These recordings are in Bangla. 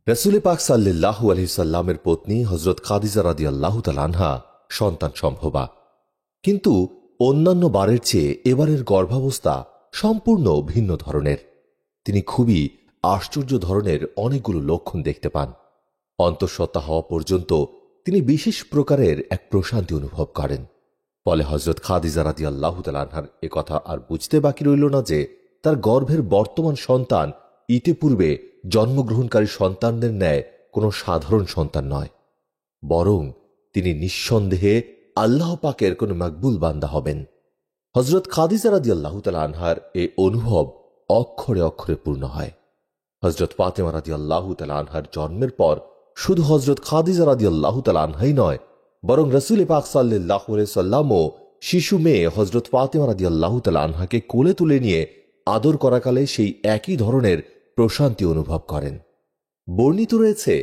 রাসূল পাক সাল্লাল্লাহু আলাইহি সাল্লামের পত্নী হযরত খাদিজা রাদিয়াল্লাহু তাআলা আনহা সন্তান সম্ভবা, কিন্তু অন্যান্য বারের চেয়ে এবারের গর্ভাবস্থা সম্পূর্ণ ভিন্ন ধরনের। তিনি খুবই আশ্চর্য ধরনের অনেকগুলো লক্ষণ দেখতে পান। অন্তঃসত্ত্বা হওয়া পর্যন্ত তিনি বিশেষ প্রকারের এক প্রশান্তি অনুভব করেন। ফলে হযরত খাদিজা রাদিয়াল্লাহু তাআলা আনহার একথা আর বুঝতে বাকি রইল না যে তার গর্ভের বর্তমান সন্তান ইতিপূর্বে জন্মগ্রহণকারী সন্তানদের ন্যায় কোনো সাধারণ সন্তান নয়, বরং তিনি নিঃসন্দেহে আল্লাহ পাকের কোনো মকবুল বান্দা হবেন। হযরত খাদিজা রাদিয়াল্লাহু তাআলা আনহার এই অনুভব অক্ষরে অক্ষরে পূর্ণ হয়। হযরত ফাতেমা রাদিয়াল্লাহু তাআলা আনহার জন্মের পর শুধু হযরত খাদিজা রাদিয়াল্লাহু তাআলা আনহাই নয়, বরং রাসূল পাক সাল্লাল্লাহু আলাইহি সাল্লামও শিশু মেয়ে হযরত ফাতেমা রাদিয়াল্লাহু তাআলা আনহাকে কোলে তুলে নিয়ে আদর করাকালে সেই একই ধরনের প্রশান্তি অনুভব করেন। বর্ণিত রয়েছে,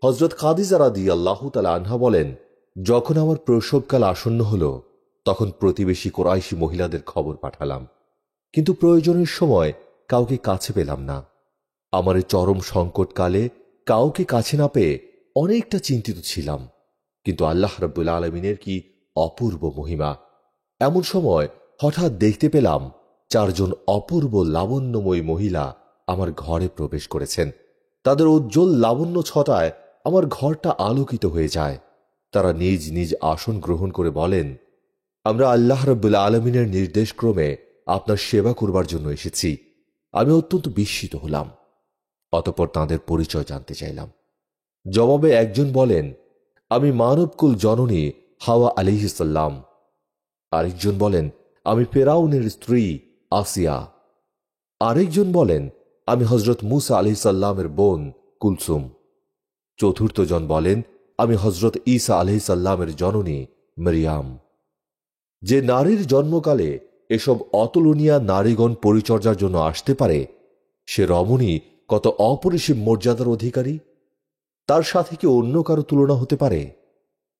হযরত খাদিজা রাদিয়াল্লাহু তাআলা আনহা বলেন, যখন আমার প্রসবকাল আসন্ন হল তখন প্রতিবেশী কুরাইশি মহিলাদের খবর পাঠালাম, কিন্তু প্রয়োজনের সময় কাউকে কাছে পেলাম না। আমার এই চরম সংকটকালে কাউকে কাছে না পেয়ে অনেকটা চিন্তিত ছিলাম, কিন্তু আল্লাহ রাব্বুল আলামিনের কি অপূর্ব মহিমা। এমন সময় হঠাৎ দেখতে পেলাম 4 জন অপূর্ব লাবণ্যময়ী মহিলা আমার ঘরে প্রবেশ করেছেন। তাদের উজ্জ্বল লাবণ্য ছটায় আমার ঘরটা আলোকিত হয়ে যায়। তারা নিজ নিজ আসন গ্রহণ করে বলেন, আমরা আল্লাহ রাব্বুল আলামিনের নির্দেশক্রমে আপনার সেবা করবার জন্য এসেছি। আমি অত্যন্ত বিস্মিত হলাম। অতঃপর তাঁদের পরিচয় জানতে চাইলাম। জবাবে একজন বলেন, আমি মানবকুল জননী হাওয়া আলাইহিস সালাম। আরেকজন বলেন, আমি ফেরাউনের স্ত্রী আসিয়া। আরেকজন বলেন, আমি হযরত মুসা আলাইহিস সালামের বোন কুলসুম। চতুর্থ জন বলেন, আমি হযরত ঈসা আলাইহিস সালামের জননী মরিয়াম। যে নারীর জন্মকালে এসব অতুলনীয় নারীগণ পরিচর্যার জন্য আসতে পারে, সে রমণী কত অপরিসীম মর্যাদার অধিকারী। তার সাথে কি অন্য কারো তুলনা হতে পারে?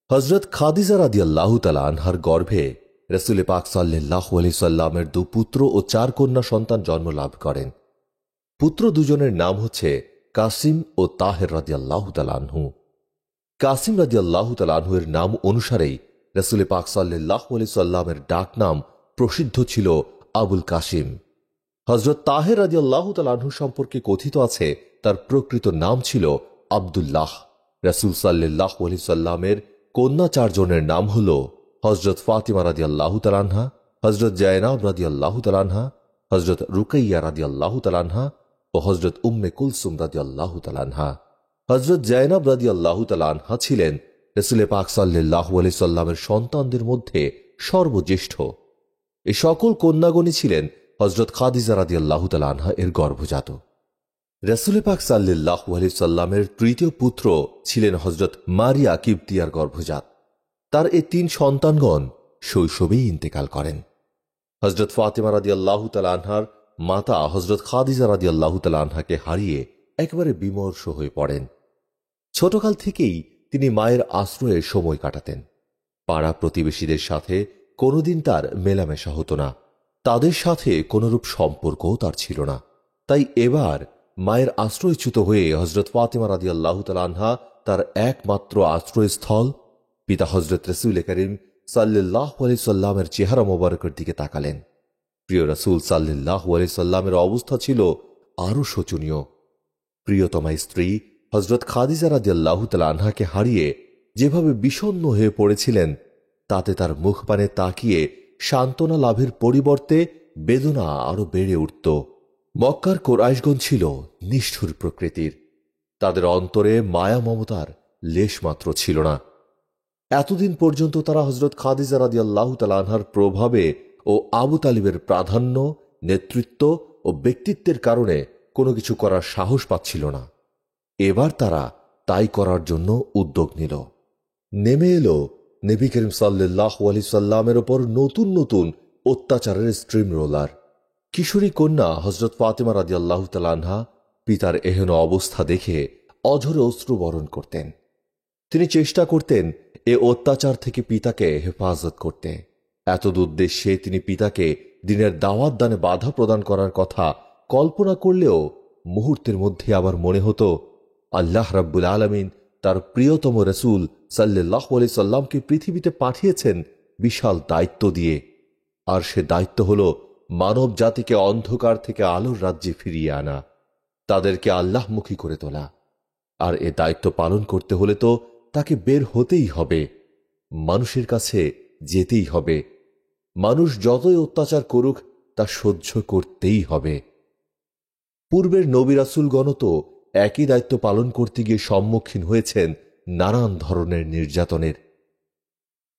হযরত খাদিজা রাদিয়াল্লাহু তাআলা আনহার গর্ভে রাসূল পাক সাল্লাল্লাহু আলাইহি সাল্লামের 2 পুত্র ও 4 কন্যা সন্তান জন্ম লাভ করেন। পুত্র দুজনের নাম হচ্ছে কাসিম ও তাহের রাদিয়াল্লাহু তাআলা আনহু। কাসিম রাদিয়াল্লাহু তাআলা আনহুর নাম অনুসারেই রাসূল পাক সাল্লাল্লাহু আলাইহি সাল্লামের ডাক নাম প্রসিদ্ধ ছিল আবুল কাসিম। হযরত তাহের রাদিয়াল্লাহু তাআলা আনহু সম্পর্কে কথিত আছে তার প্রকৃত নাম ছিল আব্দুল্লাহ। রাসূল সাল্লাল্লাহু আলাইহি সাল্লামের কন্যা 4 জনের নাম হল হযরত ফাতিমা রাদিয়াল্লাহু তাআলা আনহা, হযরত জায়নাব রাদিয়াল্লাহু তাআলা আনহা, হযরত রুকাইয়া রাদিয়াল্লাহু তাআলা আনহা ও হযরত উম্মে কুলসুম রাদিয়াল্লাহু তাআলা আনহা। হযরত জায়নাব রাদিয়াল্লাহু তাআলা আনহা ছিলেন রাসূল পাক সাল্লাল্লাহু আলাইহি সাল্লামের সন্তানদের মধ্যে সর্বজ্যেষ্ঠ। এই সকল কন্যাগণই ছিলেন হযরত খাদিজা রাদিয়াল্লাহু তাআলা আনহা এর গর্ভজাত। রাসূল পাক সাল্লাল্লাহু আলাইহি সাল্লামের তৃতীয় পুত্র ছিলেন হযরত মারিয়া কিবতিয়ার গর্ভজাত। তার এই 3 সন্তানগণ শৈশবেই ইন্তেকাল করেন। হযরত ফাতিমা রাদিয়াল্লাহু তাআলা আনহার মাতা হযরত খাদিজা রাদিয়াল্লাহু তাআলা আনহাকে হারিয়ে একেবারে বিমর্ষ হয়ে পড়েন। ছোটকাল থেকেই তিনি মায়ের আশ্রয়ে সময় কাটাতেন। পাড়া প্রতিবেশীদের সাথে কোনোদিন তার মেলামেশা হতো না, তাদের সাথে কোনরূপ সম্পর্কও তার ছিল না। তাই এবার মায়ের আশ্রয়চ্যুত হয়ে হযরত ফাতিমা রাদিয়াল্লাহু তাআলা আনহা তার একমাত্র আশ্রয়স্থল পিতা হযরত রাসূল করিম সাল্লাল্লাহু আলাইহি সাল্লামের চেহারা মোবারকের দিকে তাকালেন। প্রিয় রাসূল সাল্লাল্লাহু আলাইহি সাল্লামের অবস্থা ছিল আরো শোচনীয়। প্রিয়তমা স্ত্রী হযরত খাদিজা রাদিয়াল্লাহু তাআলা আনহাকে হারিয়ে যেভাবে বিষণ্ণ হয়ে পড়েছিলেন, তাতে তার মুখপানে তাকিয়ে সান্ত্বনা লাভের পরিবর্তে বেদনা আরো বেড়ে উঠত। মক্কার কুরাইশগণ ছিল নিষ্ঠুর প্রকৃতির। তাদের অন্তরে মায়া মমতার লেশমাত্র ছিল না। এতদিন পর্যন্ত তারা হযরত খাদিজা রাদিয়াল্লাহু তাআলা আনহার প্রভাবে ও আবু তালিবের প্রাধান্য, নেতৃত্ব ও ব্যক্তিত্বের কারণে কোনো কিছু করার সাহস পাচ্ছিল না। এবার তারা তাই করার জন্য উদ্যোগ নিল। নেমে এলো নবী করিম সাল্লাল্লাহু আলাইহি সাল্লামের উপর নতুন নতুন অত্যাচারের স্ট্রিম রোলার। কিশোরী কন্যা হযরত ফাতিমা রাদিয়াল্লাহু তাআলা আনহা পিতার এহেন অবস্থা দেখে অঝরে অশ্রু বরণ করতেন। তিনি চেষ্টা করতেন এ অত্যাচার থেকে পিতাকে হেফাজত করতে। এতদুদ্দেশ্যে তিনি পিতাকে দিনের দাওয়াত দানে বাধা প্রদান করার কথা কল্পনা করলেও মুহূর্তের মধ্যে আবার মনে হতো, আল্লাহ রাব্বুল আলামিন তার প্রিয়তম রসুল সাল্লাল্লাহু আলাইহি সাল্লামকে পৃথিবীতে পাঠিয়েছেন বিশাল দায়িত্ব দিয়ে। আর সে দায়িত্ব হল মানব জাতিকে অন্ধকার থেকে আলোর রাজ্যে ফিরিয়ে আনা, তাদেরকে আল্লাহমুখী করে তোলা। আর এ দায়িত্ব পালন করতে হলে তো তাকে বের হতেই হবে, মানুষের কাছে যেতেই হবে। মানুষ যতই অত্যাচার করুক তা সহ্য করতেই হবে। পূর্বের নবী রাসূলগণ তো একই দায়িত্ব পালন করতে গিয়ে সম্মুখীন হয়েছেন নানান ধরনের নির্যাতনের।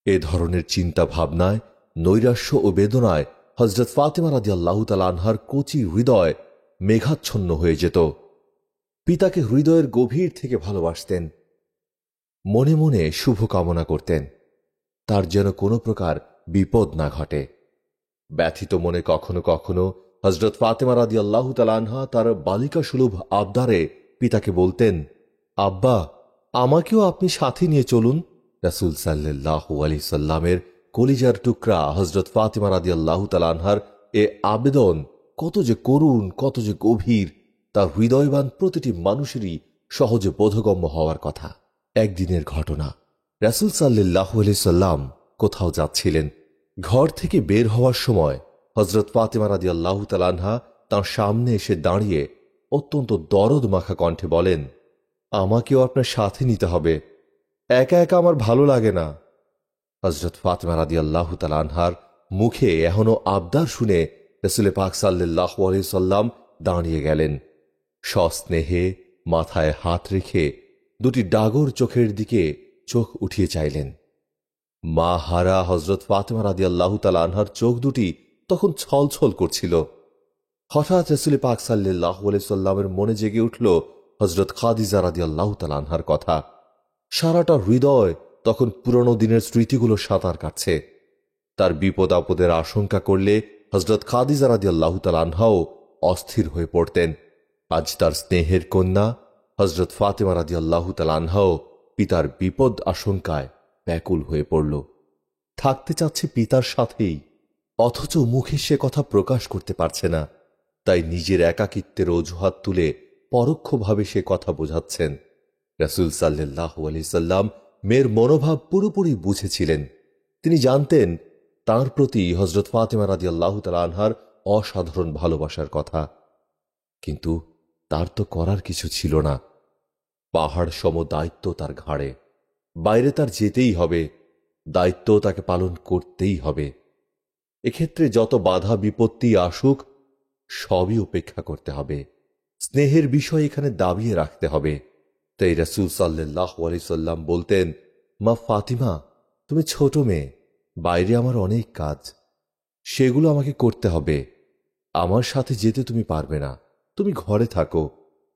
এ ধরনের চিন্তা ভাবনায়, নৈরাশ্য ও বেদনায় হযরত ফাতেমা রাদিয়াল্লাহু তাআলা আনহার কচি হৃদয় মেঘাচ্ছন্ন হয়ে যেত। পিতাকে হৃদয়ের গভীর থেকে ভালোবাসতেন, মনে মনে শুভ কামনা করতেন তার যেন কোনো প্রকার বিপদ না ঘটে। ব্যথিত মনে কখনো কখনো হযরত ফাতেমা রাদিয়াল্লাহু তাআলা আনহা তার বালিকা সুলভ আবদারে পিতাকে বলতেন, আব্বা, আমাকেও আপনি সাথে নিয়ে চলুন। রাসূল সাল্লাল্লাহু আলাইহি সাল্লামের কলিজার টুকরা হযরত ফাতেমা রাদিয়াল্লাহু তাআলা আনহার এ আবেদন কত যে করুণ, কত যে গভীর, তা হৃদয়বান প্রতিটি মানুষেরই সহজে বোধগম্য হওয়ার কথা। একদিনের ঘটনা, রাসূল সাল্লাল্লাহু আলাইহি সাল্লাম কোথাও যাচ্ছিলেন। ঘর থেকে বের হওয়ার সময় হযরত ফাতেমা রাদিয়াল্লাহু তাআলা আনহা তাঁর সামনে এসে দাঁড়িয়ে অত্যন্ত দরদ মাখা কণ্ঠে বলেন, আমাকেও আপনার সাথে নিতে হবে, একা একা আমার ভালো লাগে না। হযরত ফাতেমা রাদিয়াল্লাহু তাআলা আনহার মুখে এখনো আবদার শুনে রাসূল পাক সাল্লাল্লাহু আলাইহি সাল্লাম দাঁড়িয়ে গেলেন। সস্নেহে মাথায় হাত রেখে দুটি ডাগর চোখের দিকে চোখ উঠিয়ে চাইলেন। মা হারা হযরত ফাতেমা রাদিয়াল্লাহু তাআলা আনহার চোখ দুটি তখন ছলছল করছিল। হঠাৎ রাসূল পাক সাল্লাল্লাহু আলাইহি সাল্লামের মনে জেগে উঠল হযরত খাদিজা রাদিয়াল্লাহু তাআলা আনহার কথা। সারাটা হৃদয় তখন পুরনো দিনের স্মৃতিগুলো সাঁতার কাটছে। তার বিপদ আপদের আশঙ্কা করলে হযরত খাদিজা রাদিয়াল্লাহু তাআলা আনহাও অস্থির হয়ে পড়তেন। আজ তার স্নেহের কন্যা হযরত ফাতেমা রাদিয়াল্লাহু তাআলা আনহাও পিতার বিপদ আশঙ্কায় ব্যাকুল হয়ে পড়ল। থাকতে চাচ্ছে পিতার সাথেই, অথচ মুখে সে কথা প্রকাশ করতে পারছে না। তাই নিজের একাকিত্বের অজুহাত তুলে পরোক্ষভাবে সে কথা বোঝাচ্ছেন। রাসূল সাল্লাল্লাহু আলাইহি সাল্লাম মেয়ের মনোভাব পুরোপুরি বুঝেছিলেন। তিনি জানতেন তাঁর প্রতি হযরত ফাতেমা রাদিয়াল্লাহু তাআলা আনহার অসাধারণ ভালোবাসার কথা। কিন্তু তার তো করার কিছু ছিল না। পাহাড় সম দায়িত্ব তার ঘাড়ে, বাইরে তার যেতেই হবে, দায়িত্ব তাকে পালন করতেই হবে। এক্ষেত্রে যত বাধা বিপত্তি আসুক সবই উপেক্ষা করতে হবে। স্নেহের বিষয় এখানে দাবিয়ে রাখতে হবে। তাই রাসূল সাল্লাল্লাহু আলাইহি সাল্লাম বলতেন, মা ফাতিমা, তুমি ছোট মেয়ে, বাইরে আমার অনেক কাজ, সেগুলো আমাকে করতে হবে। আমার সাথে যেতে তুমি পারবে না, তুমি ঘরে থাকো।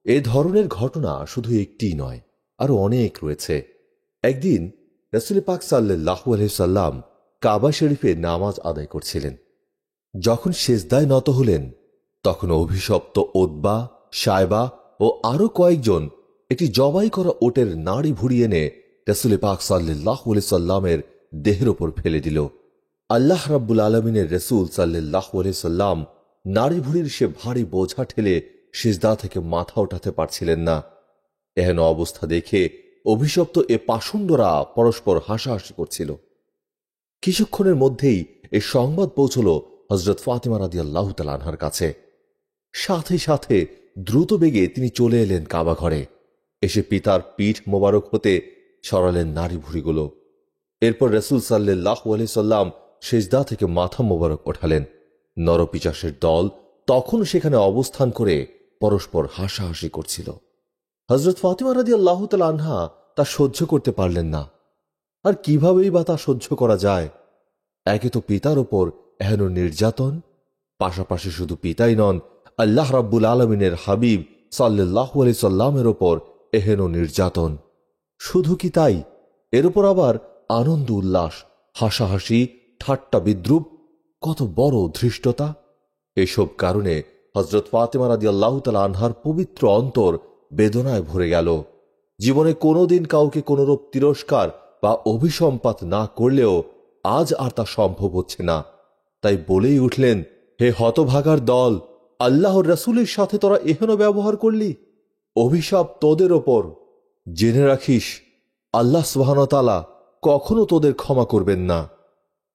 এ ধরনের ঘটনা শুধু একটিই নয়, আরো অনেক রয়েছে। একদিন রাসূল পাক সাল্লাল্লাহু আলাইহি সাল্লাম কাবা শরীফে নামাজ আদায় করছিলেন। যখন সেজদায় নত হলেন তখন অভিশপ্ত উতবা, সায়বা ও আরো কয়েকজন একটি জবাই করা ওটের নাড়ি ভুড়ি এনে রাসূল পাক সাল্লাল্লাহু আলাইহি সাল্লামের দেহের উপর ফেলে দিল। আল্লাহ রাব্বুল আলামিনের রাসূল সাল্লাল্লাহু আলাইহি সাল্লাম নাড়ি ভুড়ির সে ভারী বোঝা ঠেলে সিজদা থেকে মাথা ওঠাতে পারছিলেন না। এহেন অবস্থা দেখে অভিশপ্ত এ পাষণ্ডরা পরস্পর হাসাহাসি করছিল। কিছুক্ষণের মধ্যেই এ সংবাদ পৌঁছল হযরত ফাতেমা রাদিয়াল্লাহু তাআলা আনহার কাছে। সাথে সাথে দ্রুত বেগে তিনি চলে এলেন কাবা ঘরে। এসে পিতার পিঠ মোবারক হতে সরালেন নাড়ি ভুড়িগুলো। এরপর রাসূল সাল্লাল্লাহু আলাইহি সাল্লাম সিজদা থেকে মাথা মোবারক ওঠালেন। নরপিশাচের দল তখন সেখানে অবস্থান করে পরস্পর হাসাহাসি করছিল। হযরত ফাতেমা রাদিয়াল্লাহু তাআলা আনহা তা সহ্য করতে পারলেন না। আর কিভাবেই বা তা সহ্য করা যায়? একে তো পিতার ওপর এহেন নির্যাতন, পাশাপাশি শুধু পিতাই নন, আল্লাহ রাব্বুল আলামিনের হাবিব সাল্লাল্লাহু আলাইহি সাল্লামের ওপর এহেন নির্যাতন। শুধু কি তাই, এর উপর আবার আনন্দ উল্লাস, হাসাহাসি, ঠাট্টা বিদ্রুপ, কত বড় ধৃষ্টতা! এসব কারণে হযরত ফাতেমা রাদিয়াল্লাহু তাআলা আনহার পবিত্র অন্তর বেদনায় ভরে গেল। জীবনে কোনোদিন কাউকে কোনরূপ তিরস্কার বা অভিসম্পাত না করলেও আজ আর তা সম্ভব হচ্ছে না। তাই বলেই উঠলেন, হে হতভাগার দল, আল্লাহর রাসূলের সাথে তোরা এহেন ব্যবহার করলি। অভিশাপ তোদের ওপর। জেনে রাখিস, আল্লাহ সুবহানাহু ওয়া তাআলা কখনো তোদের ক্ষমা করবেন না।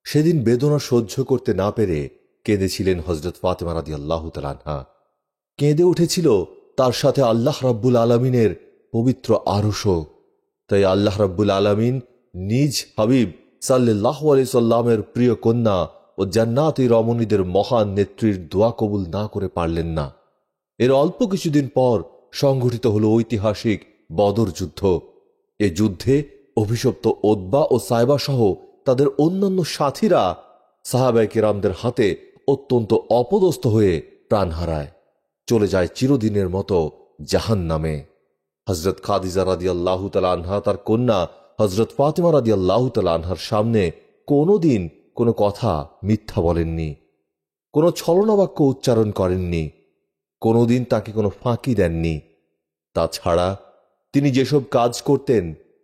সেদিন বেদনা সহ্য করতে না পেরে কেঁদেছিলেন হযরত ফাতেমা রাদিয়াল্লাহু তাআলা আনহা। কেঁদে উঠেছিল তার সাথে আল্লাহ রাব্বুল আলামিনের পবিত্র আরশও। তাই আল্লাহ রাব্বুল আলামিন নিজ হাবিব সাল্লাল্লাহু আলাইহি সাল্লামের প্রিয় কন্যা ও জান্নাতি রমণীদের মহান নেত্রীর দোয়া কবুল না করে পারলেন না। এর অল্প কিছুদিন পর সংঘটিত হল ঐতিহাসিক বদর যুদ্ধ। এ যুদ্ধে অভিশপ্ত উতবা ও সায়বা সহ তাদের অন্যান্য সাথীরা সাহাবায়ে কেরামদের হাতে অত্যন্ত অপদস্থ হয়ে প্রাণ হারায়, চলে যায় চিরদিনের মতো জাহান্নামে। হযরত খাদিজা রাদিয়াল্লাহু তাআলা আনহা তার কন্যা হযরত ফাতিমা রাদিয়াল্লাহু তাআলা আনহার সামনে কোনোদিন কোনো কথা মিথ্যা বলেননি, কোনো ছলনাবাক্য উচ্চারণ করেননি, কোনোদিন তাকে কোনো ফাঁকি দেননি। তাছাড়া তিনি যেসব কাজ করতেন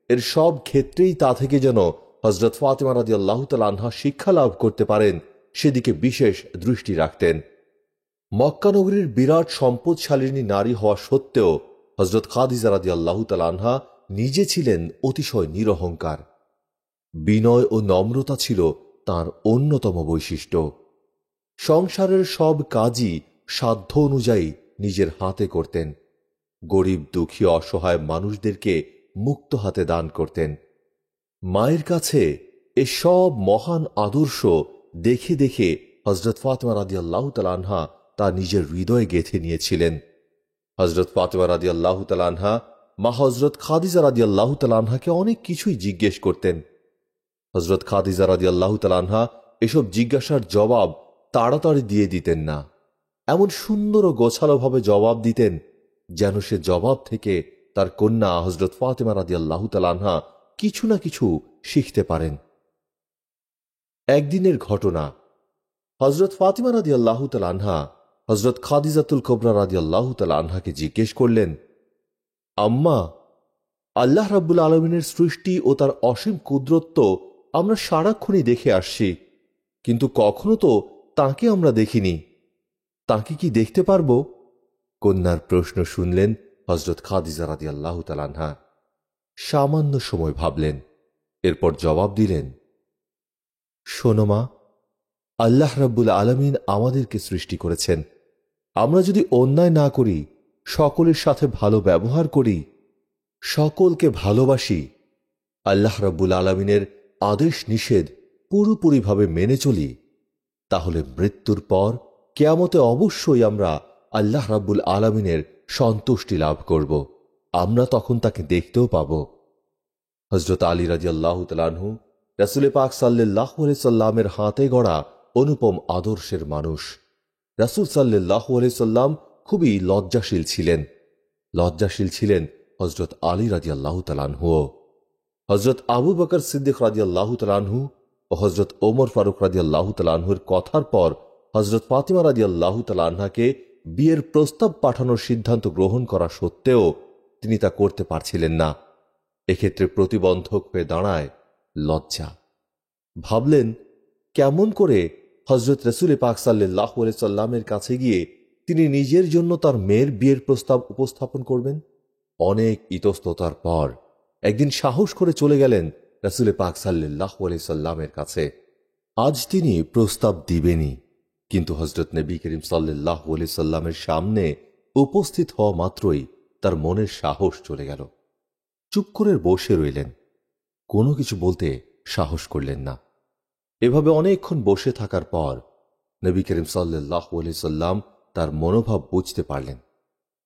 এর সব ক্ষেত্রেই তা থেকে যেন হযরত ফাতিমা রাদিয়াল্লাহু তাআলা আনহা শিক্ষা লাভ করতে পারেন সেদিকে বিশেষ দৃষ্টি রাখতেন। মক্কা নগরীর বিরাট সম্পদশালিনী নারী হওয়া সত্ত্বেও হযরত খাদিজা রাদিয়াল্লাহু তাআলা আনহা নিজে ছিলেন অতিশয় নিরহংকার। বিনয় ও নম্রতা ছিল তার অন্যতম বৈশিষ্ট্য। সংসারের সব কাজই সাধ্য অনুযায়ী নিজের হাতে করতেন। গরিব দুঃখী অসহায় মানুষদেরকে মুক্ত হাতে দান করতেন। মায়ের কাছে এসব মহান আদর্শ দেখে দেখে হযরত ফাতিমা রাদিয়াল্লাহু তাআলা আনহা তা নিজের হৃদয়ে গেঁথে নিয়েছিলেন। হযরত ফাতিমা রাদিয়াল্লাহু তাআলা আনহা মা হযরত খাদিজা রাদিয়াল্লাহু তাআলা আনহাকে অনেক কিছুই জিজ্ঞেস করতেন। হযরত খাদিজা রাদিয়াল্লাহু তাআলা আনহা এসব জিজ্ঞাসার জবাব তাড়াতাড়ি দিয়ে দিতেন না, এমন সুন্দর ও গোছালোভাবে জবাব দিতেন যেন সে জবাব থেকে তার কন্যা হযরত ফাতিমা রাদিয়াল্লাহু তাআলা আনহা কিছু না কিছু শিখতে পারেন। একদিনের ঘটনা, হযরত ফাতিমা রাদিয়াল্লাহু তাআলা আনহা হযরত খাদিজাতুল কুবরা রাদিয়াল্লাহু তাআলা আনহাকে জিজ্ঞেস করলেন, আম্মা, আল্লাহ রাব্বুল আলামিনের সৃষ্টি ও তার অসীম কুদরত আমরা সারাক্ষণই দেখে আসছি, কিন্তু কখনো তো তাঁকে আমরা দেখিনি। তাঁকে কি দেখতে পারব? কন্যার প্রশ্ন শুনলেন হযরত খাদিজা রাদিয়াল্লাহু তাআলা আনহা। সামান্য সময় ভাবলেন, এরপর জবাব দিলেন, শোনো মা, আল্লাহ রাব্বুল আলামিন আমাদেরকে সৃষ্টি করেছেন। আমরা যদি অন্যায় না করি, সকলের সাথে ভালো ব্যবহার করি, সকলকে ভালোবাসি, আল্লাহ রাব্বুল আলামিনের আদেশ নিষেধ পুরোপুরিভাবে মেনে চলি, তাহলে মৃত্যুর পর কিয়ামতে অবশ্যই আমরা আল্লাহ রাব্বুল আলামিনের সন্তুষ্টি লাভ করব। আমরা তখন তাকে দেখতেও পাব। হযরত আলী রাদিয়াল্লাহু তাআলা আনহু রাসূল পাক সাল্লাল্লাহু আলাইহি সাল্লামের হাতে গড়া অনুপম আদর্শের মানুষ। রাসূল সাল্লাল্লাহু আলাইহি সাল্লাম খুবই লজ্জাশীল ছিলেন। লজ্জাশীল ছিলেন হযরত আলী রাদিয়াল্লাহু তাআলা আনহু। হযরত আবু বকর সিদ্দিক রাদিয়াল্লাহু তাআলা আনহু ও হযরত ওমর ফারুক রাদিয়াল্লাহু তাআলা আনহুর কথার পর হযরত ফাতিমা রাদিয়াল্লাহু তাআলা আনহাকে বিয়ের প্রস্তাব পাঠানোর সিদ্ধান্ত গ্রহণ করা সত্ত্বেও তিনি তা করতে পারছিলেন না। এক্ষেত্রে প্রতিবন্ধক হয়ে দাঁড়ায় লজ্জা। ভাবলেন, কেমন করে হযরত রাসূল পাক সাল্লাল্লাহু আলাইহি সাল্লামের কাছে গিয়ে তিনি নিজের জন্য তার মেয়ের বিয়ের প্রস্তাব উপস্থাপন করবেন। অনেক ইতস্ততার পর একদিন সাহস করে চলে গেলেন রাসূল পাক সাল্লাল্লাহু আলাইহি সাল্লামের কাছে। আজ তিনি প্রস্তাব দিবেনই, কিন্তু হযরত নবী করিম সাল্লাল্লাহু আলাইহি সাল্লামের সামনে উপস্থিত হওয়া মাত্রই তার মনের সাহস চলে গেল। চুপ করে বসে রইলেন, কোনো কিছু বলতে সাহস করলেন না। এভাবে অনেকক্ষণ বসে থাকার পর নবী করিম সাল্লাল্লাহু আলাইহি সাল্লাম তার মনোভাব বুঝতে পারলেন।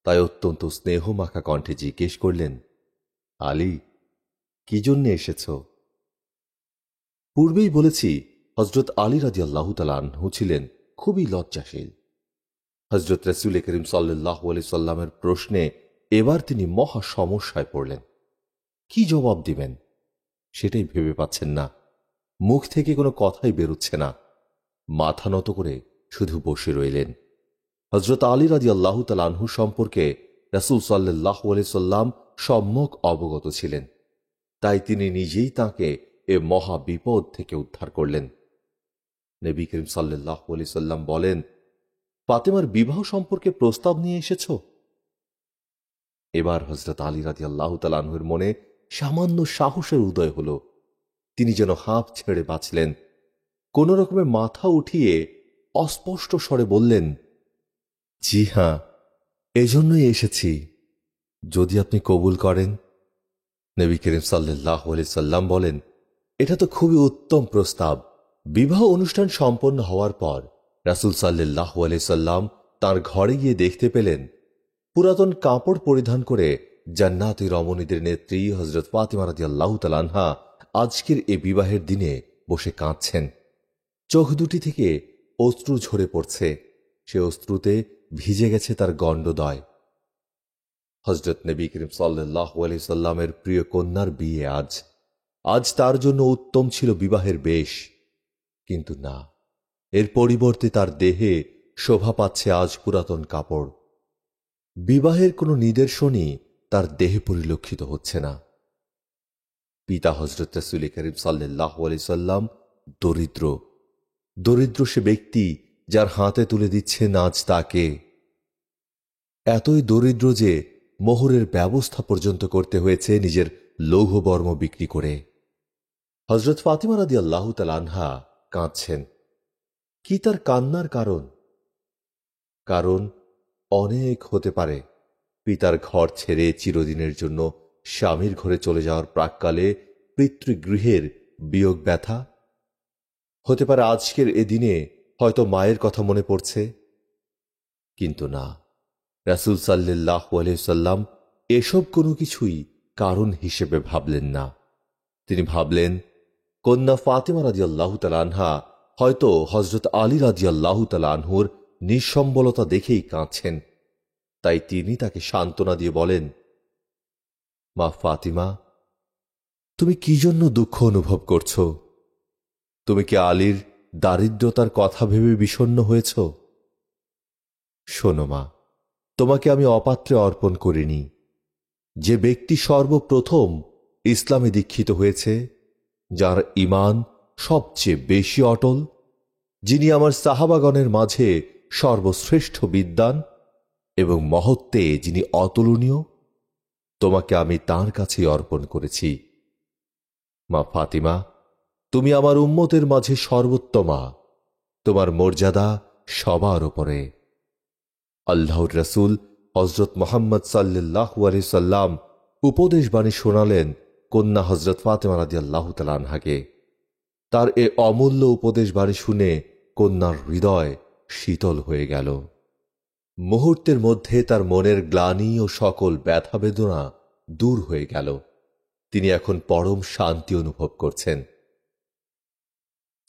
তাই অত্যন্ত স্নেহমাখা কণ্ঠে জিজ্ঞেস করলেন, আলী, কি জন্য এসেছ? পূর্বেই বলেছি হযরত আলী রাদিয়াল্লাহু তাআলা আনহু ছিলেন খুবই লজ্জাশীল। হযরত রাসূল করিম সাল্লাল্লাহু আলাইহি সাল্লামের প্রশ্নে এবার তিনি মহা সমস্যায় পড়লেন। কি জবাব দিবেন সেটাই ভেবে পাচ্ছেন না। মুখ থেকে কোনো কথাই বেরোচ্ছে না। মাথা নত করে শুধু বসে রইলেন। হযরত আলী রাদিয়াল্লাহু তাআলা আনহু সম্পর্কে রাসূল সাল্লাল্লাহু আলাইহি সাল্লাম সম্যক অবগত ছিলেন। তাই তিনি নিজেই তাকে এ মহা বিপদ থেকে উদ্ধার করলেন। নবী করিম সাল্লাল্লাহু আলাইহি সাল্লাম বলেন, ফাতেমার বিবাহ সম্পর্কে প্রস্তাব নিয়ে এসেছো? এবার হযরত আলী রাদিয়াল্লাহু তাআলা আনহুর মনে সামান্য সাহসের উদয় হল। তিনি যেন হাঁপ ছেড়ে বাঁচলেন। কোন রকমে মাথা উঠিয়ে অস্পষ্ট স্বরে বললেন, জি হ্যাঁ, এজন্যই এসেছি, যদি আপনি কবুল করেন। নবী করিম সাল্লাল্লাহু আলাইহি সাল্লাম বলেন, এটা তো খুবই উত্তম প্রস্তাব। বিবাহ অনুষ্ঠান সম্পন্ন হওয়ার পর রাসূল সাল্লাল্লাহু আলাইহি সাল্লাম তার ঘরে গিয়ে দেখতে পেলেন পুরাতন কাপড় পরিধান করে জান্নাতি রমণীদের নেত্রী হযরত ফাতিমা রাদিয়াল্লাহু তাআলা আনহা আজকের এই বিবাহের দিনে বসে কাঁদছেন। চোখ দুটি থেকে অশ্রু ঝরে পড়ছে, সে অশ্রুতে ভিজে গেছে তার গণ্ডদয়। হযরত নবী করিম সাল্লাল্লাহু আলাইহি সাল্লামের প্রিয় কন্যার বিয়ে আজ তার জন্য উত্তম ছিল বিবাহের বেশ, কিন্তু না, এর পরিবর্তে তার দেহে শোভা পাচ্ছে আজ পুরাতন কাপড়। বিবাহের কোনো নিদর্শনই তার দেহে পরিলক্ষিত হচ্ছে না। পিতা হযরত রাসূল করিম সাল্লাল্লাহু আলাইহি সাল্লাম দরিদ্র সে ব্যক্তি যার হাতে তুলে দিচ্ছেন আজ তাকে। এতই দরিদ্র যে মোহরের ব্যবস্থা পর্যন্ত করতে হয়েছে নিজের লৌহবর্ম বিক্রি করে। হযরত ফাতিমা রাদিয়াল্লাহু তাআলা আনহা কাঁদছেন। কি তার কান্নার কারণ? কারণ অনেক হতে পারে। পিতার ঘর ছেড়ে চিরদিনের জন্য স্বামীর ঘরে চলে যাওয়ার প্রাক্কালে পিতৃগৃহের বিয়োগ ব্যথা হতে পারে। আজকের এ দিনে হয়তো মায়ের কথা মনে পড়ছে, কিন্তু না, রাসূল সাল্লাল্লাহু আলাইহি সাল্লাম এসব কোনো কিছুই কারণ হিসেবে ভাবলেন না। তিনি ভাবলেন, কন্যা ফাতিমা রাদিয়াল্লাহু তাআলা আনহা হয়তো হযরত আলী রাদিয়াল্লাহু তাআলা আনহুর নিঃসম্বলতা দেখেই কাঁদছেন। তাই তিনি তাকে সান্ত্বনা দিয়ে বলেন, মা ফাতিমা, তুমি কি জন্য দুঃখ অনুভব করছ? তুমি কি আলীর দারিদ্রতার কথা ভেবে বিষণ্ণ হয়েছ? শোনো মা, তোমাকে আমি অপাত্রে অর্পণ করিনি। যে ব্যক্তি সর্বপ্রথম ইসলামে দীক্ষিত হয়েছে, যার ঈমান সবচেয়ে বেশি অটল, যিনি আমার সাহাবাগণের মাঝে সর্বশ্রেষ্ঠ বিদ্বান এবং মহত্বে যিনি অতুলনীয়, তোমাকে আমি তাঁর কাছেই অর্পণ করেছি। মা ফাতিমা, তুমি আমার উম্মতের মাঝে সর্বোত্তমা, তোমার মর্যাদা সবার উপরে। আল্লাহর রাসূল হযরত মুহাম্মদ সাল্লাল্লাহু আলাইহি সাল্লাম উপদেশ বাণী শোনালেন কন্যা হযরত ফাতিমা রাদিয়াল্লাহু তাআলা আনহাকে। তার এ অমূল্য উপদেশ বাণী শুনে কন্যার হৃদয় শীতল হয়ে গেল। মুহূর্তের মধ্যে তার মনের গ্লানি ও সকল ব্যথা বেদনা দূর হয়ে গেল। তিনি এখন পরম শান্তি অনুভব করছেন।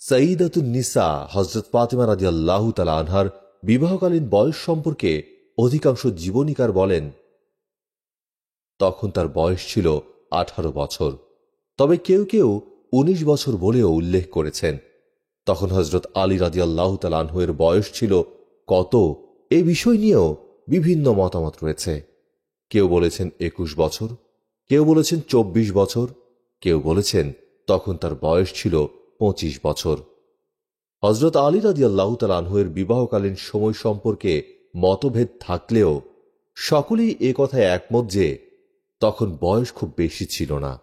সাইয়্যিদাতুন নিসা হযরত ফাতিমা রাদিয়াল্লাহু তাআলা আনহার বিবাহকালীন বয়স সম্পর্কে অধিকাংশ জীবনীকার বলেন, তখন তার বয়স ছিল 18 বছর, তবে কেউ কেউ 19 বছর বলেও উল্লেখ করেছেন। তখন হযরত আলী রাদিয়াল্লাহু তাআলা আনহুর বয়স ছিল কত, এই বিষয় নিয়েও বিভিন্ন মতামত রয়েছে। কেউ বলেছেন 21 বছর, কেউ বলেছেন 24 বছর, কেউ বলেছেন তখন তার বয়স ছিল 25 বছর। হযরত আলী রাদিয়াল্লাহু তাআলা আনহুর বিবাহকালীন সময় সম্পর্কে মতভেদ থাকলেও সকলেই এ কথায় একমত যে তখন বয়স খুব বেশি ছিল না।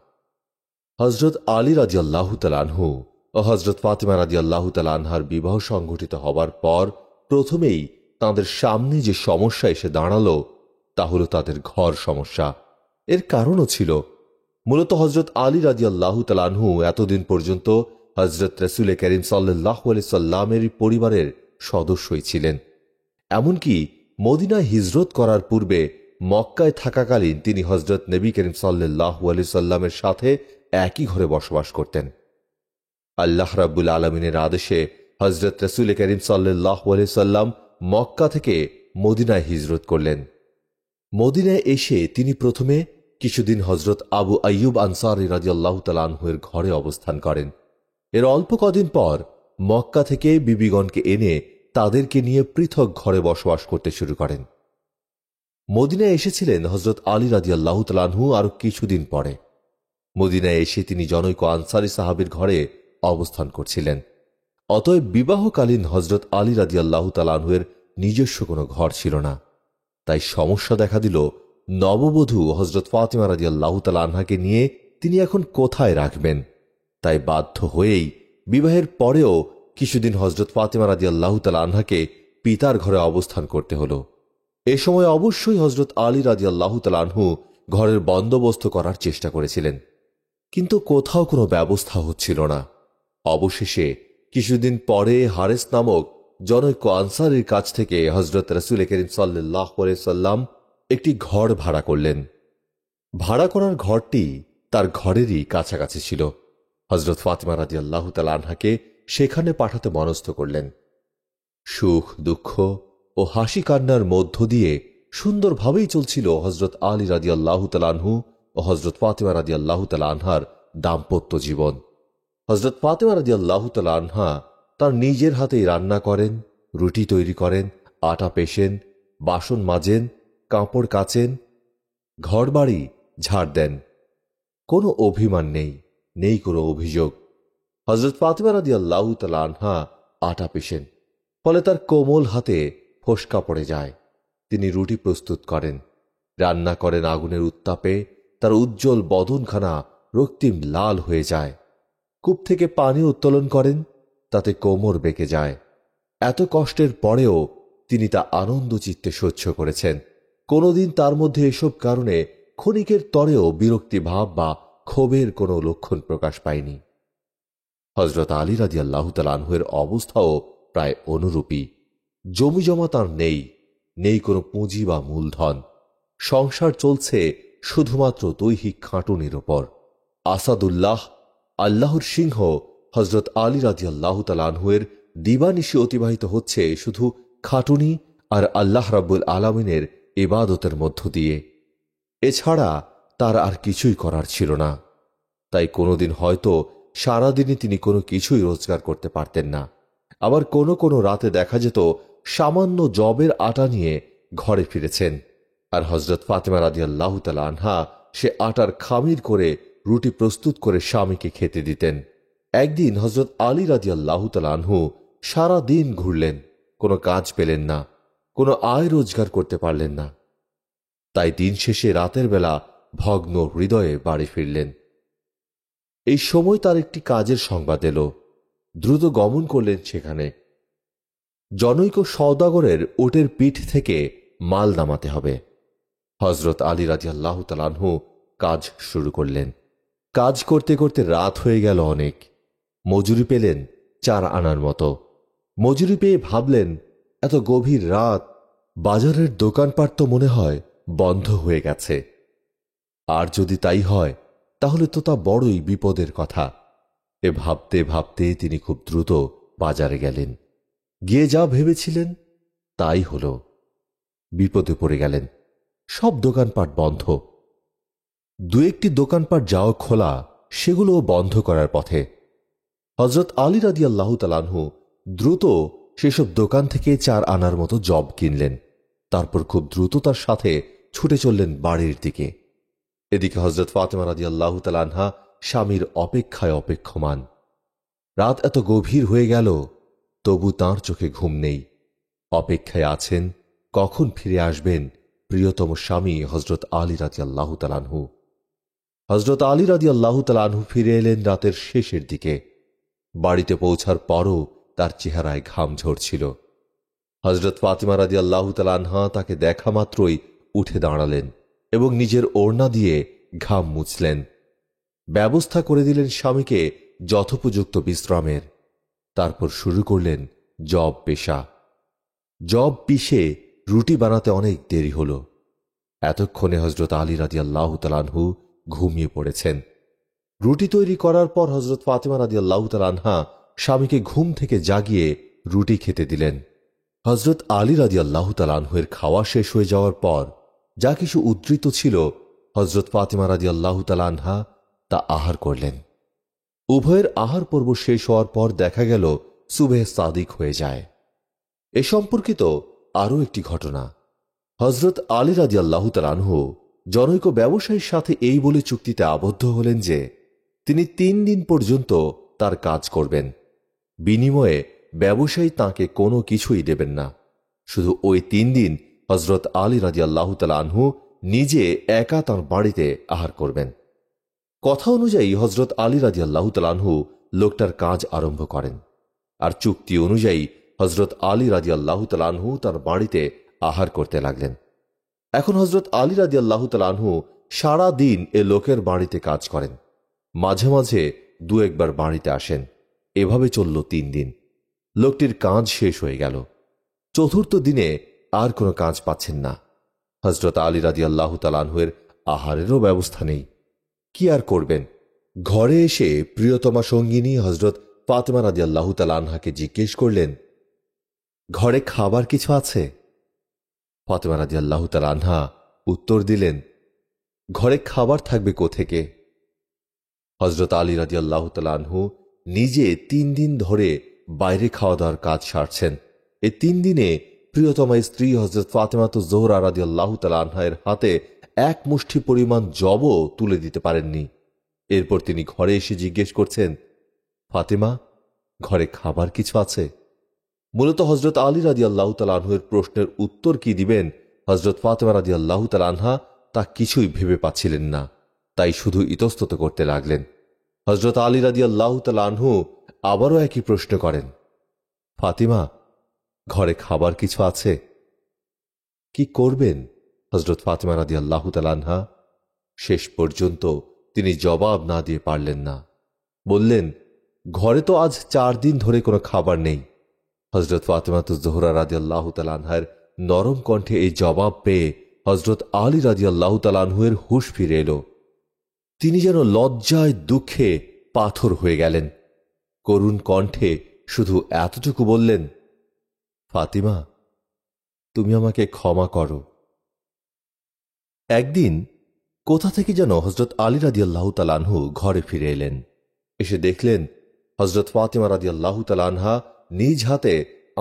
হযরত আলী রাদিয়াল্লাহু তাআলা আনহু ও হযরত ফাতিমা রাদিয়াল্লাহু তাআলা আনহার বিবাহ সংঘটিত হবার পর প্রথমেই তাদের সামনে যে সমস্যা এসে দাঁড়ালো তা হল তাদের ঘর সমস্যা। এর কারণও ছিল মূলত হযরত আলী রাদিয়াল্লাহু তাআলা আনহু এতদিন পর্যন্ত হযরত রাসূল করিম সাল্লাল্লাহু আলাইহি সাল্লামের পরিবারের সদস্যই ছিলেন। এমনকি মদিনায় হিজরত করার পূর্বে মক্কায় থাকাকালীন তিনি হযরত নবী করিম সাল্লাল্লাহু আলাইহি সাল্লামের সাথে একই ঘরে বসবাস করতেন। আল্লাহ রাব্বুল আলামিনের আদেশে হযরত রাসূল করিম সাল্লাল্লাহু আলাইহি সাল্লাম মক্কা থেকে মদিনায় হিজরত করলেন। মদিনায় এসে তিনি প্রথমে কিছুদিন হযরত আবু আইয়ুব আনসারী রাদিয়াল্লাহু তাআলা আনহুর ঘরে অবস্থান করেন। এর অল্প কদিন পর মক্কা থেকে বিবিগণকে এনে তাদেরকে নিয়ে পৃথক ঘরে বসবাস করতে শুরু করেন। মদিনায় এসেছিলেন হযরত আলী রাদিয়াল্লাহু তাআলা আনহু আরো কিছুদিন পরে। মদিনায় এসে তিনি জনৈক আনসারী সাহাবীর ঘরে অবস্থান করছিলেন। অতএব বিবাহকালীন হযরত আলী রাদিয়াল্লাহু তাআলা আনহুর নিজস্ব কোনো ঘর ছিল না। তাই সমস্যা দেখা দিল নববধূ হজরত ফাতিমা রাদিয়াল্লাহু তাআলা আনহাকে নিয়ে তিনি এখন কোথায় রাখবেন। তাই বাধ্য হয়েই বিবাহের পরেও কিছুদিন হজরত ফাতিমা রাদিয়াল্লাহু তাআলা আনহাকে পিতার ঘরে অবস্থান করতে হল। এ সময় অবশ্যই হজরত আলী রাদিয়াল্লাহু তাআলা আনহু ঘরের বন্দোবস্ত করার চেষ্টা করেছিলেন, কিন্তু কোথাও কোনো ব্যবস্থা হচ্ছিল না। অবশেষে কিছুদিন পরে হারেস নামক জনৈক আনসারীর কাছ থেকে হজরত রাসূল করিম সাল্লাল্লাহু আলাইহি সাল্লাম একটি ঘর ভাড়া করলেন। ভাড়া করার ঘরটি তার ঘরেরই কাছাকাছি ছিল। হজরত ফাতিমা রাদিয়াল্লাহু তাআলা আনহাকে সেখানে পাঠাতে মনস্থ করলেন। সুখ দুঃখ ও হাসি কান্নার মধ্য দিয়ে সুন্দরভাবেই চলছিল হজরত আলী রাদিয়াল্লাহু তাআলা আনহু ও হজরত ফাতিমা রাদিয়াল্লাহু তাআলা আনহার দাম্পত্য জীবন। হজরত ফাতিমা রাদিয়াল্লাহু তাআলা আনহা তার নিজের হাতেই রান্না করেন, রুটি তৈরি করেন, আটা পেশেন, বাসন মাজেন, কাপড় কাচেন, ঘরবাড়ি ঝাড় দেন। কোনো অভিমান নেই, নেই কোনো অভিযোগ। হজরত ফাতিমা রাদিয়াল্লাহু তাআলা আনহা আটা পেশেন, ফলে তার কোমল হাতে ফোস্কা পড়ে যায়। তিনি রুটি প্রস্তুত করেন, রান্না করেন আগুনের উত্তাপে, তার উজ্জ্বল বদনখানা রক্তিম লাল হয়ে যায়। কূপ থেকে পানি উত্তোলন করেন, তাতে কোমর বেঁকে যায়। এত কষ্টের পরেও তিনি তা আনন্দ চিত্তে সহ্য করেছেন। কোনোদিন তার মধ্যে এসব কারণে ক্ষণিকের তরেও বিরক্তিভাব বা ক্ষোভের কোনো লক্ষণ প্রকাশ পায়নি। হজরত আলী রাদিয়াল্লাহু তাআলা আনহুর অবস্থাও প্রায় অনুরূপী। জমিজমা তার নেই, নেই কোনো পুঁজি বা মূলধন। সংসার চলছে শুধুমাত্র দৈহিক খাটুনির ওপর। আসাদুল্লাহ, আল্লাহর সিংহ হজরত আলী রাদিয়াল্লাহু তাআলা আনহুর দিবানিশি অতিবাহিত হচ্ছে শুধু খাটুনি আর আল্লাহ রাব্বুল আলামিনের ইবাদতের মধ্য দিয়ে। এছাড়া তার আর কিছুই করার ছিল না। তাই কোনোদিন হয়তো সারাদিনে তিনি কোনো কিছুই রোজগার করতে পারতেন না। আবার কোনো কোনো রাতে দেখা যেত সামান্য জবের আটা নিয়ে ঘরে ফিরেছেন, আর হজরত ফাতিমা রাদিয়াল্লাহু তাআলা আনহা সে আটার খামির করে রুটি প্রস্তুত করে স্বামীকে খেতে দিতেন। একদিন হজরত আলী রাদিয়াল্লাহু তাআলা আনহু সারা দিন ঘুরলেন, কোনো কাজ পেলেন না, কোনো আয় রোজগার করতে পারলেন না। তাই দিন শেষে রাতের বেলা ভগ্ন হৃদয়ে বাড়ি ফিরলেন। এই সময় তার একটি কাজের সংবাদ এলো। দ্রুত গমন করলেন সেখানে। জনৈক সওদাগরের ওটের পিঠ থেকে মাল নামাতে হবে। হজরত আলী রাদিয়াল্লাহু তাআলা আনহু কাজ শুরু করলেন। কাজ করতে করতে রাত হয়ে গেল অনেক। মজুরি পেলেন 4 আনার মতো। মজুরি পেয়ে ভাবলেন, এত গভীর রাত, বাজারের দোকানপাট তো মনে হয় বন্ধ হয়ে গেছে। আর যদি তাই হয় তাহলে তো তা বড়ই বিপদের কথা। এ ভাবতে ভাবতে তিনি খুব দ্রুত বাজারে গেলেন। গিয়ে যা ভেবেছিলেন তাই হল। বিপদে পড়ে গেলেন। সব দোকানপাট বন্ধ। দু একটি দোকানপাট যাও খোলা, সেগুলোও বন্ধ করার পথে। হজরত আলী রাদিয়াল্লাহু তাআলা আনহু দ্রুত সেসব দোকান থেকে 4 আনার মতো জব কিনলেন। তারপর খুব দ্রুত তার সাথে ছুটে চললেন বাড়ির দিকে। এদিকে হজরত ফাতিমা রাদিয়াল্লাহু তাআলা আনহা স্বামীর অপেক্ষায় অপেক্ষমান। রাত এত গভীর হয়ে গেল, তবু তাঁর চোখে ঘুম নেই। অপেক্ষায় আছেন কখন ফিরে আসবেন প্রিয়তম স্বামী হজরত আলী রাদিয়াল্লাহু তাআলা আনহু। হজরত আলী রাদিয়াল্লাহু তাআলা আনহু ফিরে এলেন রাতের শেষের দিকে। বাড়িতে পৌঁছার পরও তার চেহারায় ঘাম ঝরছিল। হজরত ফাতিমা রাদিয়াল্লাহু তাআলা আনহা তাকে দেখা মাত্রই উঠে দাঁড়ালেন এবং নিজের ওড়না দিয়ে ঘাম মুছলেন। ব্যবস্থা করে দিলেন স্বামীকে যথোপযুক্ত বিশ্রামের। তারপর শুরু করলেন জব পেশা। জব পিষে রুটি বানাতে অনেক দেরি হল। এতক্ষণে হজরত আলী রাদিয়াল্লাহু তাআলা আনহু ঘুমিয়ে পড়েছেন। রুটি তৈরি করার পর হজরত ফাতিমা রাদিয়াল্লাহু তাআলা আনহা স্বামীকে ঘুম থেকে জাগিয়ে রুটি খেতে দিলেন। হজরত আলী রাদিয়াল্লাহু তাআলা আনহুর খাওয়া শেষ হয়ে যাওয়ার পর যা কিছু উদ্ধৃত ছিল, হজরত ফাতিমা রাদিয়াল্লাহু তাআলা আনহা তা আহার করলেন। উভয়ের আহার পর্ব শেষ হওয়ার পর দেখা গেল সুবহে সাদিক হয়ে যায়। এ সম্পর্কিত আরও একটি ঘটনা। হজরত আলী রাদিয়াল্লাহু তাআলা আনহু জনৈক ব্যবসায়ীর সাথে এই বলে চুক্তিতে আবদ্ধ হলেন যে তিনি 3 দিন পর্যন্ত তার কাজ করবেন। বিনিময়ে ব্যবসায়ী তাঁকে কোনো কিছুই দেবেন না। শুধু ওই 3 দিন হজরত আলী রাদিয়াল্লাহু তাআলা আনহু নিজে একা তাঁর বাড়িতে আহার করবেন। কথা অনুযায়ী হজরত আলী রাদিয়াল্লাহু তাআলা আনহু লোকটার কাজ আরম্ভ করেন, আর চুক্তি অনুযায়ী হজরত আলী রাদিয়াল্লাহু তাআলা আনহু তার বাড়িতে আহার করতে লাগলেন। এখন হজরত আলী রাদিয়াল্লাহু তাআলা আনহু সারা দিন এ লোকের বাড়িতে কাজ করেন, মাঝে মাঝে দু একবার বাড়িতে আসেন। এভাবে চলল 3 দিন। লোকটির কাজ শেষ হয়ে গেল। চতুর্থ দিনে আর কোনো কাজ পাচ্ছেন না। হজরত আলী রাদিয়াল্লাহু তাআলা আনহুর আহারেরও ব্যবস্থা নেই। কি আর করবেন? ঘরে এসে প্রিয়তমা সঙ্গিনী হজরত ফাতেমা রাদিয়াল্লাহু তাআলা আনহাকে জিজ্ঞেস করলেন, ঘরে খাবার কিছু আছে? ফাতেমা রাদিয়াল্লাহু তাআলা আনহা উত্তর দিলেন, ঘরে খাবার থাকবে কোথেকে? হজরত আলী রাদিয়াল্লাহু তাআলা আনহু নিজে 3 দিন ধরে বাইরে খাওয়া দাওয়ার কাজ সারছেন। এই 3 দিনে প্রিয়তমা স্ত্রী হজরত ফাতেমাতুজ জোহরা রাদিয়াল্লাহু তাআলা আনহার হাতে এক মুষ্টি পরিমাণ যবও তুলে দিতে পারেননি। এরপর তিনি ঘরে এসে জিজ্ঞেস করছেন, ফাতেমা, ঘরে খাবার কিছু আছে? মূলত হজরত আলী রাদিয়াল্লাহু তাআলা আনহুর প্রশ্নের উত্তর কি দিবেন হজরত ফাতেমা রাদিয়াল্লাহু তাআলা আনহা তা কিছুই ভেবে পাচ্ছিলেন না। তাই শুধু ইতস্তত করতে লাগলেন। হজরত আলী রাদিয়াল্লাহু তাআলা আনহু আবারও একই প্রশ্ন করেন, ফাতিমা, ঘরে খাবার কিছু আছে? কি করবেন হজরত ফাতিমা রাদিয়াল্লাহু তাআলা আনহা? শেষ পর্যন্ত তিনি জবাব না দিয়ে পারলেন না। বললেন, ঘরে তো আজ 4 দিন ধরে কোনো খাবার নেই। হজরত ফাতেমাতুজ জোহরা রাদিয়াল্লাহু তাআলা আনহার নরম কণ্ঠে এই জবাব পেয়ে হজরত আলী রাদিয়াল্লাহু তাআলা আনহুর হুঁশ ফিরে এলো। তিনি যেন লজ্জায় দুঃখে পাথর হয়ে গেলেন। করুণ কণ্ঠে শুধু এতটুকু বললেন, ফাতিমা, তুমি আমাকে ক্ষমা করো। একদিন কোথা থেকে যেন হজরত আলী রাদিয়াল্লাহু তাআলা আনহু ঘরে ফিরে এলেন। এসে দেখলেন হজরত ফাতিমা রাদিয়াল্লাহু তাআলা আনহা নিজ হাতে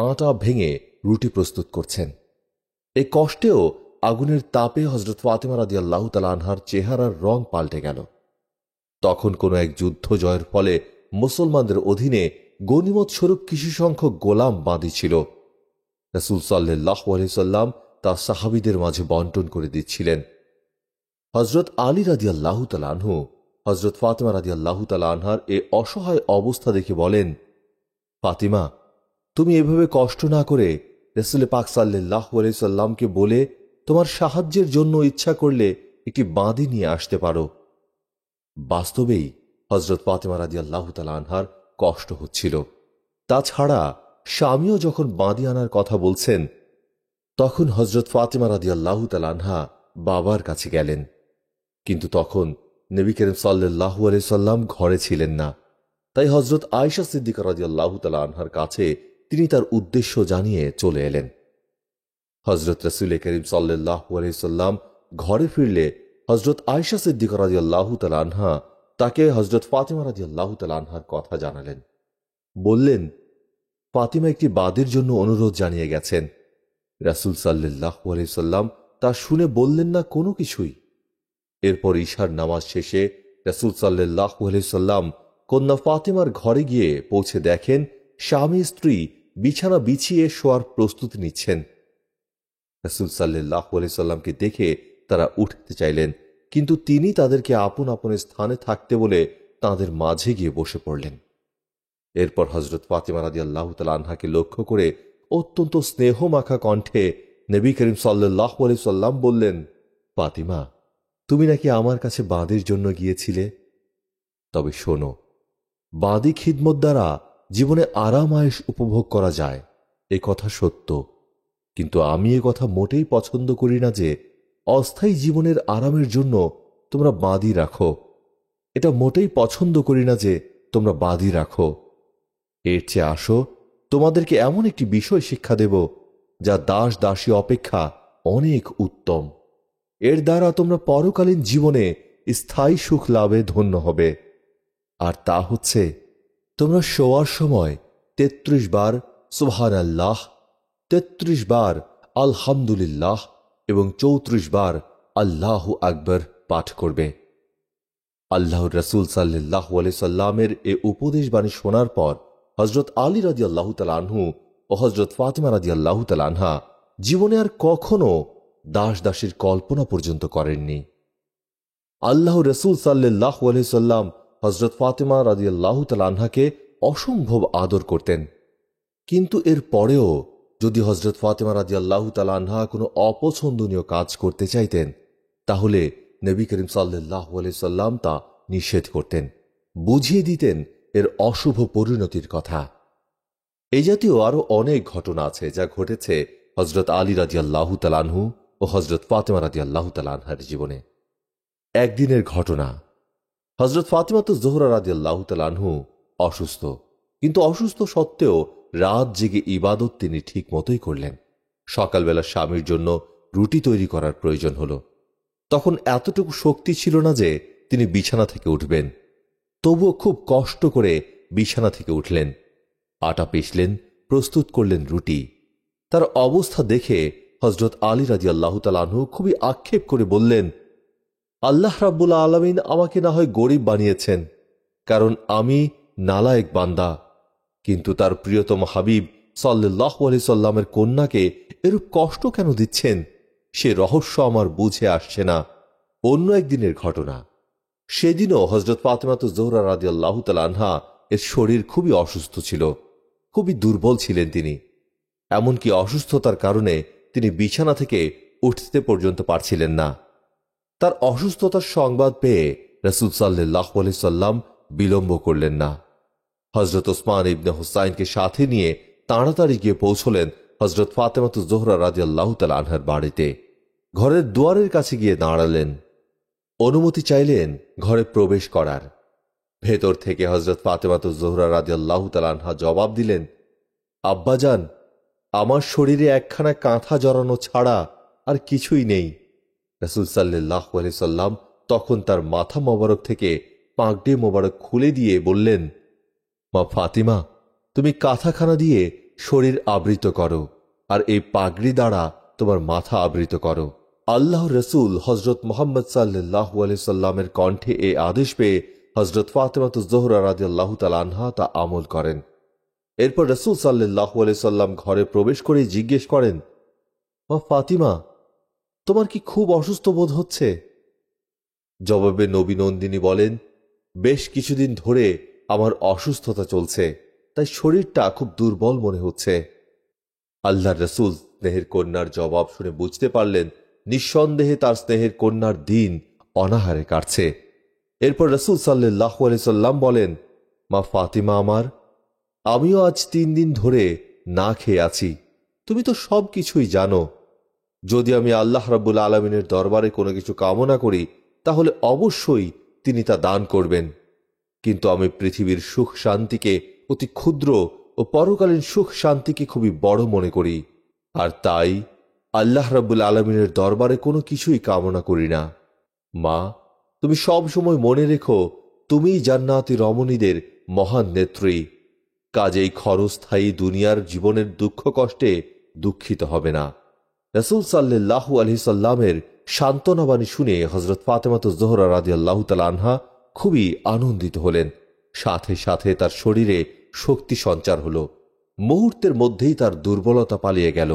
আটা ভেঙে রুটি প্রস্তুত করছেন। এই কষ্টেও আগুনের তাপে হজরত ফাতিমা রাদিয়াল্লাহু তাআলা আনহার চেহারার রং পাল্টে গেল। তখন কোন এক যুদ্ধ জয়ের ফলে মুসলমানদের অধীনে গনিমত স্বরূপ কিছু সংখ্যক গোলাম বাঁধি ছিল। রাসূল সাল্লাল্লাহু আলাইহি সাল্লাম তা সাহাবীদের মাঝে বন্টন করে দিচ্ছিলেন। হজরত আলী রাদিয়াল্লাহু তাআলা আনহু হজরত ফাতিমা রাদিয়াল্লাহু তাআলা আনহার এ অসহায় অবস্থা দেখে বলেন, ফাতিমা, তুমি এভাবে কষ্ট না করে রাসূল পাক সাল্লাল্লাহু আলাইহি সাল্লামকে বলে তোমার সাহায্যের জন্য ইচ্ছা করলে একটি বাঁধি নিয়ে আসতে পারো। বাস্তবেই হজরত ফাতিমা রাদিয়াল্লাহু তাআলা আনহার কষ্ট হচ্ছিল। তাছাড়া স্বামীও যখন বাঁধি আনার কথা বলছেন, তখন হজরত ফাতিমা রাদিয়াল্লাহু তাআলা আনহা বাবার কাছে গেলেন। কিন্তু তখন নবী করিম সাল্লাল্লাহু আলাইহি সাল্লাম ঘরে ছিলেন না। তাই হজরত আয়েশা সিদ্দিকা রাদিয়াল্লাহু তাআলা আনহার কাছে তিনি তার উদ্দেশ্য জানিয়ে চলে এলেন। হজরত রাসূল করিম সাল্লাল্লাহু আলাইহি সাল্লাম ঘরে ফিরলে হজরত আয়েশা সিদ্দিকা রাদিয়াল্লাহু তাআলা আনহা তাকে হজরত ফাতিমা রাদিয়াল্লাহু তাআলা আনহার কথা জানালেন। বললেন, ফাতিমা একটি বাঁধির জন্য অনুরোধ জানিয়ে গেছেন। রাসূল সাল্লাল্লাহু আলাইহি সাল্লাম তা শুনে বললেন না কোনো কিছুই। এরপর ঈশার নামাজ শেষে রাসূল সাল্লাল্লাহু আলাইহি সাল্লাম কন্যা ফাতিমার ঘরে গিয়ে পৌঁছে দেখেন স্বামী স্ত্রী বিছানা বিছিয়ে শোয়ার প্রস্তুতি নিচ্ছেন। রাসূল সাল্লাল্লাহু আলাইহি সাল্লামকে দেখে তারা উঠতে চাইলেন, কিন্তু তিনি তাদেরকে আপন আপন স্থানে থাকতে বলে তাদের মাঝে গিয়ে বসে পড়লেন। এরপর হজরত ফাতিমা রাদিয়াল্লাহু তাআলা আনহাকে লক্ষ্য করে অত্যন্ত স্নেহমাখা কণ্ঠে নবী করিম সাল্লাল্লাহু আলাইহি সাল্লাম বললেন, ফাতিমা, তুমি নাকি আমার কাছে বাঁধির জন্য গিয়েছিলে? তবে শোনো, বাঁধি খিদমত দ্বারা জীবনে আরাম আয়েশ উপভোগ করা যায়, এ কথা সত্য। কিন্তু আমি এ কথা মোটেই পছন্দ করি না যে অস্থায়ী জীবনের আরামের জন্য তোমরা বাঁধি রাখো। এটা মোটেই পছন্দ করি না যে তোমরা বাঁধি রাখো। এর চেয়ে আসো, তোমাদেরকে এমন একটি বিষয় শিক্ষা দেব যা দাস দাসী অপেক্ষা অনেক উত্তম। এর দ্বারা তোমরা পরকালীন জীবনে স্থায়ী সুখ লাভে ধন্য হবে। আর তা হচ্ছে, তোমরা শোয়ার সময় 33 বার সুবহানাল্লাহ, 33 বার আলহামদুলিল্লাহ এবং 34 বার আল্লাহু আকবার পাঠ করবে। আল্লাহর রাসূল সাল্লাল্লাহু আলাইহি সাল্লামের এ উপদেশ বাণী শোনার পর হযরত আলী রাদিয়াল্লাহু তাআলা আনহু ও হযরত ফাতিমা রাদিয়াল্লাহু তাআলা আনহা জীবনে আর কখনো দাস দাসীর কল্পনা পর্যন্ত করেননি। আল্লাহ রসুল সাল্লাল্লাহু আলাইহি সাল্লাম হযরত ফাতেমা রাদিয়াল্লাহু তাআলা আনহাকে অসম্ভব আদর করতেন। কিন্তু এর পরেও যদি হযরত ফাতেমা রাদিয়াল্লাহু তাআলা আনহা কোনো অপছন্দনীয় কাজ করতে চাইতেন, তাহলে নবী করিম সাল্লাল্লাহু আলাইহি সাল্লাম তা নিষেধ করতেন, বুঝিয়ে দিতেন এর অশুভ পরিণতির কথা। এই জাতীয় আরো অনেক ঘটনা আছে যা ঘটেছে হযরত আলী রাদিয়াল্লাহু তাআলা আনহু ও হযরত ফাতেমা রাদিয়াল্লাহু তাআলা আনহার জীবনে। একদিনের ঘটনা, হযরত ফাতিমাতুজ জোহরা রাদিয়াল্লাহু তাআলা আনহু অসুস্থ, কিন্তু অসুস্থ সত্ত্বেও রাত জেগে ইবাদত তিনি ঠিক মতোই করলেন। সকালবেলা স্বামীর জন্য রুটি তৈরি করার প্রয়োজন হল। তখন এতটুকু শক্তি ছিল না যে তিনি বিছানা থেকে উঠবেন, তবুও খুব কষ্ট করে বিছানা থেকে উঠলেন, আটা পিষলেন, প্রস্তুত করলেন রুটি। তার অবস্থা দেখে হযরত আলী রাদিয়াল্লাহু তাআলা আনহু খুবই আক্ষেপ করে বললেন, আল্লাহ রাব্বুল আলামিন আমাকে না হয় গরিব বানিয়েছেন, কারণ আমি নালায়েক বান্দা, কিন্তু তার প্রিয়তম হাবিব সাল্লাল্লাহু আলাইহি সাল্লামের কন্যাকে এরূপ কষ্ট কেন দিচ্ছেন, সে রহস্য আমার বুঝে আসছে না। অন্য একদিনের ঘটনা, সেদিনও হযরত ফাতেমাতুজ জোহরা রাদিয়াল্লাহু তাআলা আনহা এর শরীর খুবই অসুস্থ ছিল, খুবই দুর্বল ছিলেন তিনি। এমনকি অসুস্থতার কারণে তিনি বিছানা থেকে উঠতে পর্যন্ত পারছিলেন না। তার অসুস্থতার সংবাদ পেয়ে রাসূল সাল্লাল্লাহু আলাইহি সাল্লাম বিলম্ব করলেন না। হযরত ওসমান ইবনে হুসাইনকে সাথে নিয়ে তাড়াতাড়ি গিয়ে পৌঁছলেন হযরত ফাতেমাতুজ জোহরা রাদিয়াল্লাহু তাআলা আনহার বাড়িতে। ঘরের দুয়ারের কাছে গিয়ে দাঁড়ালেন, অনুমতি চাইলেন ঘরে প্রবেশ করার। ভেতর থেকে হযরত ফাতেমাতুজ জোহরা রাদিয়াল্লাহু তাআলা আনহা জবাব দিলেন, আব্বাজান, আমার শরীরে একখানা কাঁথা জড়ানো ছাড়া আর কিছুই নেই। রাসূল সাল্লাল্লাহু আলাইহি সাল্লাম তখন তার মাথা মোবারক থেকে পাগড়ি মোবারক খুলে দিয়ে বললেন, মা ফাতিমা, তুমি কাঁথাখানা দিয়ে শরীর আবৃত করো আর এই পাগড়ি দ্বারা তোমার মাথা আবৃত করো। আল্লাহর রাসূল হযরত মুহাম্মদ সাল্লাল্লাহু আলাইহি সাল্লামের কণ্ঠে এই আদেশ পেয়ে হযরত ফাতেমাতুজ জোহরা রাদিয়াল্লাহু তাআলা আনহা তা আমল করেন। এরপর রাসূল সাল্লাল্লাহু আলাইহি সাল্লাম ঘরে প্রবেশ করে জিজ্ঞেস করেন, মা ফাতিমা, তোমার কি খুব অসুস্থ বোধ হচ্ছে? জবাবে নবী নন্দিনী বলেন, বেশ কিছুদিন ধরে আমার অসুস্থতা চলছে, তাই শরীরটা খুব দুর্বল মনে হচ্ছে। আল্লাহর রাসূল স্নেহের কন্যার জবাব শুনে বুঝতে পারলেন নিঃসন্দেহে তার স্নেহের কন্যার দিন অনাহারে কাটছে। এরপর রাসূল সাল্লাল্লাহু আলাইহি সাল্লাম বলেন, মা ফাতিমা আমার, আমিও আজ 3 দিন ধরে না খেয়ে আছি। তুমি তো সব কিছুই জানো। যদি আমি আল্লাহ রাব্বুল আলামিনের দরবারে কোনো কিছু কামনা করি, তাহলে অবশ্যই তিনি তা দান করবেন। কিন্তু আমি পৃথিবীর সুখ শান্তিকে অতি ক্ষুদ্র ও পরকালীন সুখ শান্তিকে খুবই বড় মনে করি, আর তাই আল্লাহ রাব্বুল আলামিনের দরবারে কোনো কিছুই কামনা করি না। মা, তুমি সব সময় মনে রেখো, তুমিই জান্নাতি রমণীদের মহান নেত্রী, কাজেই ক্ষণস্থায়ী দুনিয়ার জীবনের দুঃখ কষ্টে দুঃখিত হবে না। রাসূল সাল্লাল্লাহু আলাইহি সাল্লামের সান্ত্বনাবাণী শুনে হযরত ফাতেমাতুজ জোহরা রাদিয়াল্লাহু তাআলা আনহা খুবই আনন্দিত হলেন। সাথে সাথে তার শরীরে শক্তি সঞ্চার হল। মুহূর্তের মধ্যেই তার দুর্বলতা পালিয়ে গেল।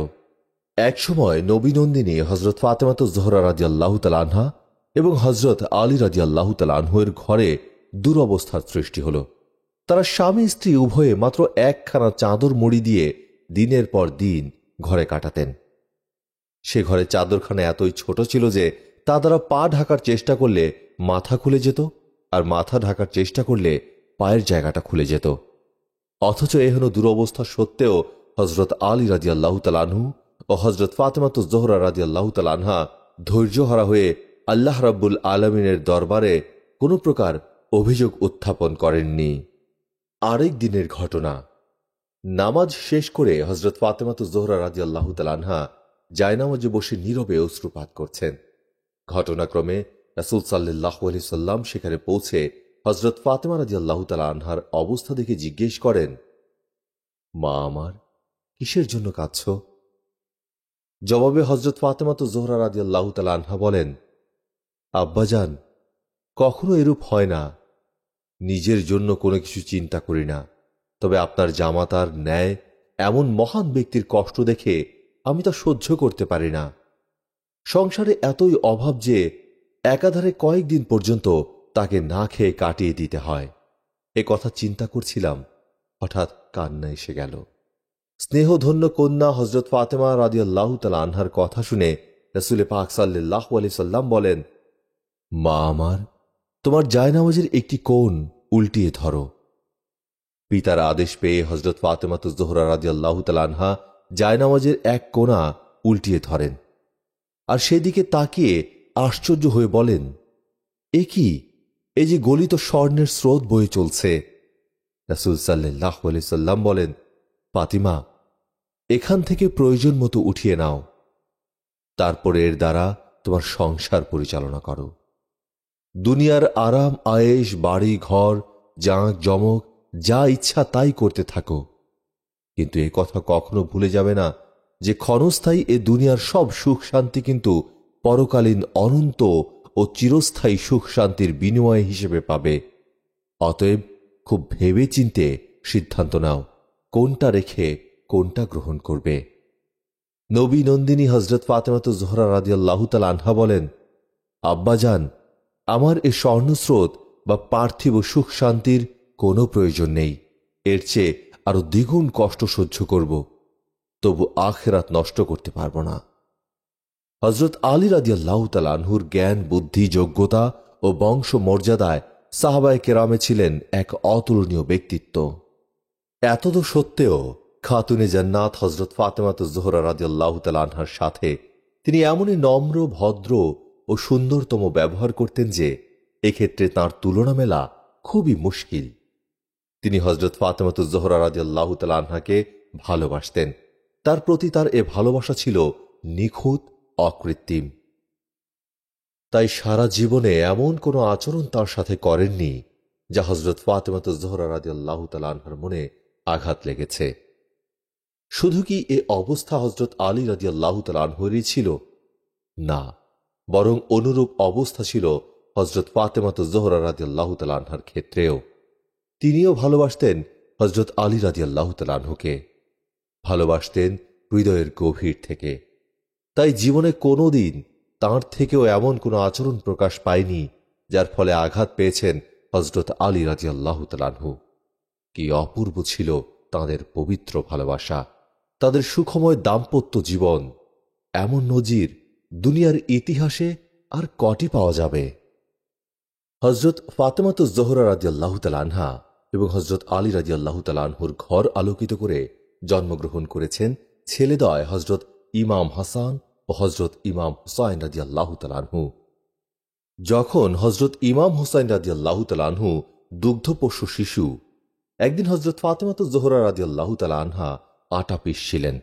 একসময় নবী নন্দিনী হযরত ফাতেমাতুজ জোহরা রাদিয়াল্লাহু তাআলা আনহা এবং হযরত আলী রাদিয়াল্লাহু তাআলা আনহুর ঘরে দুরবস্থার সৃষ্টি হল। তারা স্বামী স্ত্রী উভয়ে মাত্র একখানা চাদর মুড়ি দিয়ে দিনের পর দিন ঘরে কাটাতেন। সে ঘরে চাদরখানা এতই ছোট ছিল যে তা দ্বারা পা ঢাকার চেষ্টা করলে মাথা খুলে যেত, আর মাথা ঢাকার চেষ্টা করলে পায়ের জায়গাটা খুলে যেত। অথচ এহেন দুরবস্থা সত্ত্বেও হযরত আলী রাদিয়াল্লাহু তাআলা আনহু ও হযরত ফাতেমাতুজ জোহরা রাদিয়াল্লাহু তাআলা আনহা ধৈর্যহারা হয়ে আল্লাহ রাব্বুল আলামিনের দরবারে কোনো প্রকার অভিযোগ উত্থাপন করেননি। আরেক দিনের ঘটনা, নামাজ শেষ করে হযরত ফাতেমাতুজ জোহরা রাদিয়াল্লাহু তাআলা আনহা জায়নামাজে বসে নীরবে অশ্রুপাত করছেন। ঘটনাক্রমে রাসূল সাল্লাল্লাহু আলাইহি সাল্লাম সেখানে পৌঁছে হযরত ফাতেমা রাদিয়াল্লাহু তাআলা আনহার অবস্থা দেখে জিজ্ঞেস করেন, মা আমার, কিসের জন্য কাঁদছ? জবাবে হযরত ফাতেমাতুজ জোহরা রাদিয়াল্লাহু তাআলা আনহা বলেন, আব্বাজান, কখনো এরূপ হয় না। নিজের জন্য কোনো কিছু চিন্তা করি না, তবে আপনার জামাতার ন্যায় এমন মহান ব্যক্তির কষ্ট দেখে আমি তা সহ্য করতে পারি না। সংসারে এতই অভাব যে একাধারে কয়েকদিন পর্যন্ত তাকে না খেয়ে কাটিয়ে দিতে হয়। এ কথা চিন্তা করছিলাম, হঠাৎ কান্না এসে গেল। স্নেহধন্য কন্যা হজরত ফাতেমা রাদিয়াল্লাহু তাআলা আনহার কথা শুনে রাসূল পাক সাল্লাল্লাহু আলাইহি সাল্লাম বলেন, মা আমার, তোমার জায়নামাজের একটি কোণ উল্টিয়ে ধরো। পিতার আদেশ পেয়ে হজরত ফাতেমাতুজ জোহরা রাদিয়াল্লাহু তাআলা আনহা জায়নামাজের এক কোণা উল্টিয়ে ধরেন আর সেদিকে তাকিয়ে আশ্চর্য হয়ে বলেন, এ কি, এই যে গলিত স্বর্ণের স্রোত বয়ে চলছে। রাসূল সাল্লাল্লাহু আলাইহি সাল্লাম বলেন, ফাতিমা, এখান থেকে প্রয়োজন মতো উঠিয়ে নাও, তারপর এর দ্বারা তোমার সংসার পরিচালনা করো। দুনিয়ার আরাম আয়েশ, বাড়ি ঘর, জাঁক জমক, যা ইচ্ছা তাই করতে থাকো, কিন্তু এ কথা কখনো ভুলে যাবে না যে ক্ষণস্থায়ী এ দুনিয়ার সব সুখ শান্তি কিন্তু পরকালীন অনন্ত ও চিরস্থায়ী সুখ শান্তির বিনিময় হিসেবে পাবে। অতএব খুব ভেবে চিন্তে সিদ্ধান্ত নাও কোনটা রেখে কোনটা গ্রহণ করবে। নবী নন্দিনী হজরত ফাতেমাতুজ জোহরা রাদিয়াল্লাহু তাআলা আনহা বলেন, আব্বাজান, আমার এ স্বর্ণস্রোত বা পার্থিব সুখ শান্তির কোনো প্রয়োজন নেই। এর চেয়ে আরো দ্বিগুণ কষ্ট সহ্য করব, তবু আখিরাত নষ্ট করতে পারব না। হজরত আলী রাদিয়াল্লাহু তাআলা আনহুর জ্ঞান, বুদ্ধি, যোগ্যতা ও বংশ মর্যাদায় সাহাবায়ে কেরামে ছিলেন এক অতুলনীয় ব্যক্তিত্ব। এতদ সত্ত্বেও খাতুনে জান্নাত হজরত ফাতেমাতুজ জোহরা রাদিয়াল্লাহু তাআলা আনহার সাথে তিনি এমনই নম্র, ভদ্র ও সুন্দরতম ব্যবহার করতেন যে এক্ষেত্রে তাঁর তুলনা মেলা খুবই মুশকিল। তিনি হজরত ফাতেমাতুজ জোহরা রাদিয়াল্লাহু তাআলা আনহাকে ভালোবাসতেন। তার প্রতি তার এ ভালোবাসা ছিল নিখুঁত, অকৃত্রিম। তাই সারা জীবনে এমন কোনো আচরণ তার সাথে করেননি যা হজরত ফাতেমাতুজ জোহরা রাদিয়াল্লাহু তাআলা আনহার মনে আঘাত লেগেছে। শুধু কি এ অবস্থা হজরত আলী রাদিয়াল্লাহু তাআলা আনহুরই ছিল? না, বরং অনুরূপ অবস্থা ছিল হজরত ফাতেমাতুজ জোহরা রাদিয়াল্লাহু তাআলা আনহার ক্ষেত্রেও। তিনিও ভালোবাসতেন হজরত আলী রাদিয়াল্লাহু তাআলা আনহুকে, ভালোবাসতেন হৃদয়ের গভীর থেকে। তাই জীবনে কোনোদিন তাঁর থেকেও এমন কোনো আচরণ প্রকাশ পায়নি যার ফলে আঘাত পেয়েছেন হজরত আলী রাদিয়াল্লাহু তাআলা আনহু। কি অপূর্ব ছিল তাঁদের পবিত্র ভালোবাসা, তাদের সুখময় দাম্পত্য জীবন। এমন নজির দুনিয়ার ইতিহাসে আর কটি পাওয়া যাবে? হজরত ফাতেমাতুজ জোহরা রাদিয়াল্লাহু তাআলা আনহা এবং হজরত আলী রাদিয়াল্লাহু তাআলা আনহুর ঘর আলোকিত করে জন্মগ্রহণ করেছেন ছেলেদ্বয় হজরত ইমাম হাসান ও হজরত ইমাম হুসাইন রাদিয়াল্লাহু তাআলা আনহু। যখন হজরত ইমাম হুসাইন রাদিয়াল্লাহু তাআলা আনহু দুগ্ধপোষ্য শিশু, একদিন হজরত ফাতেমাতুজ জোহরা রাদিয়াল্লাহু তাআলা আনহা আটা পিষছিলেন।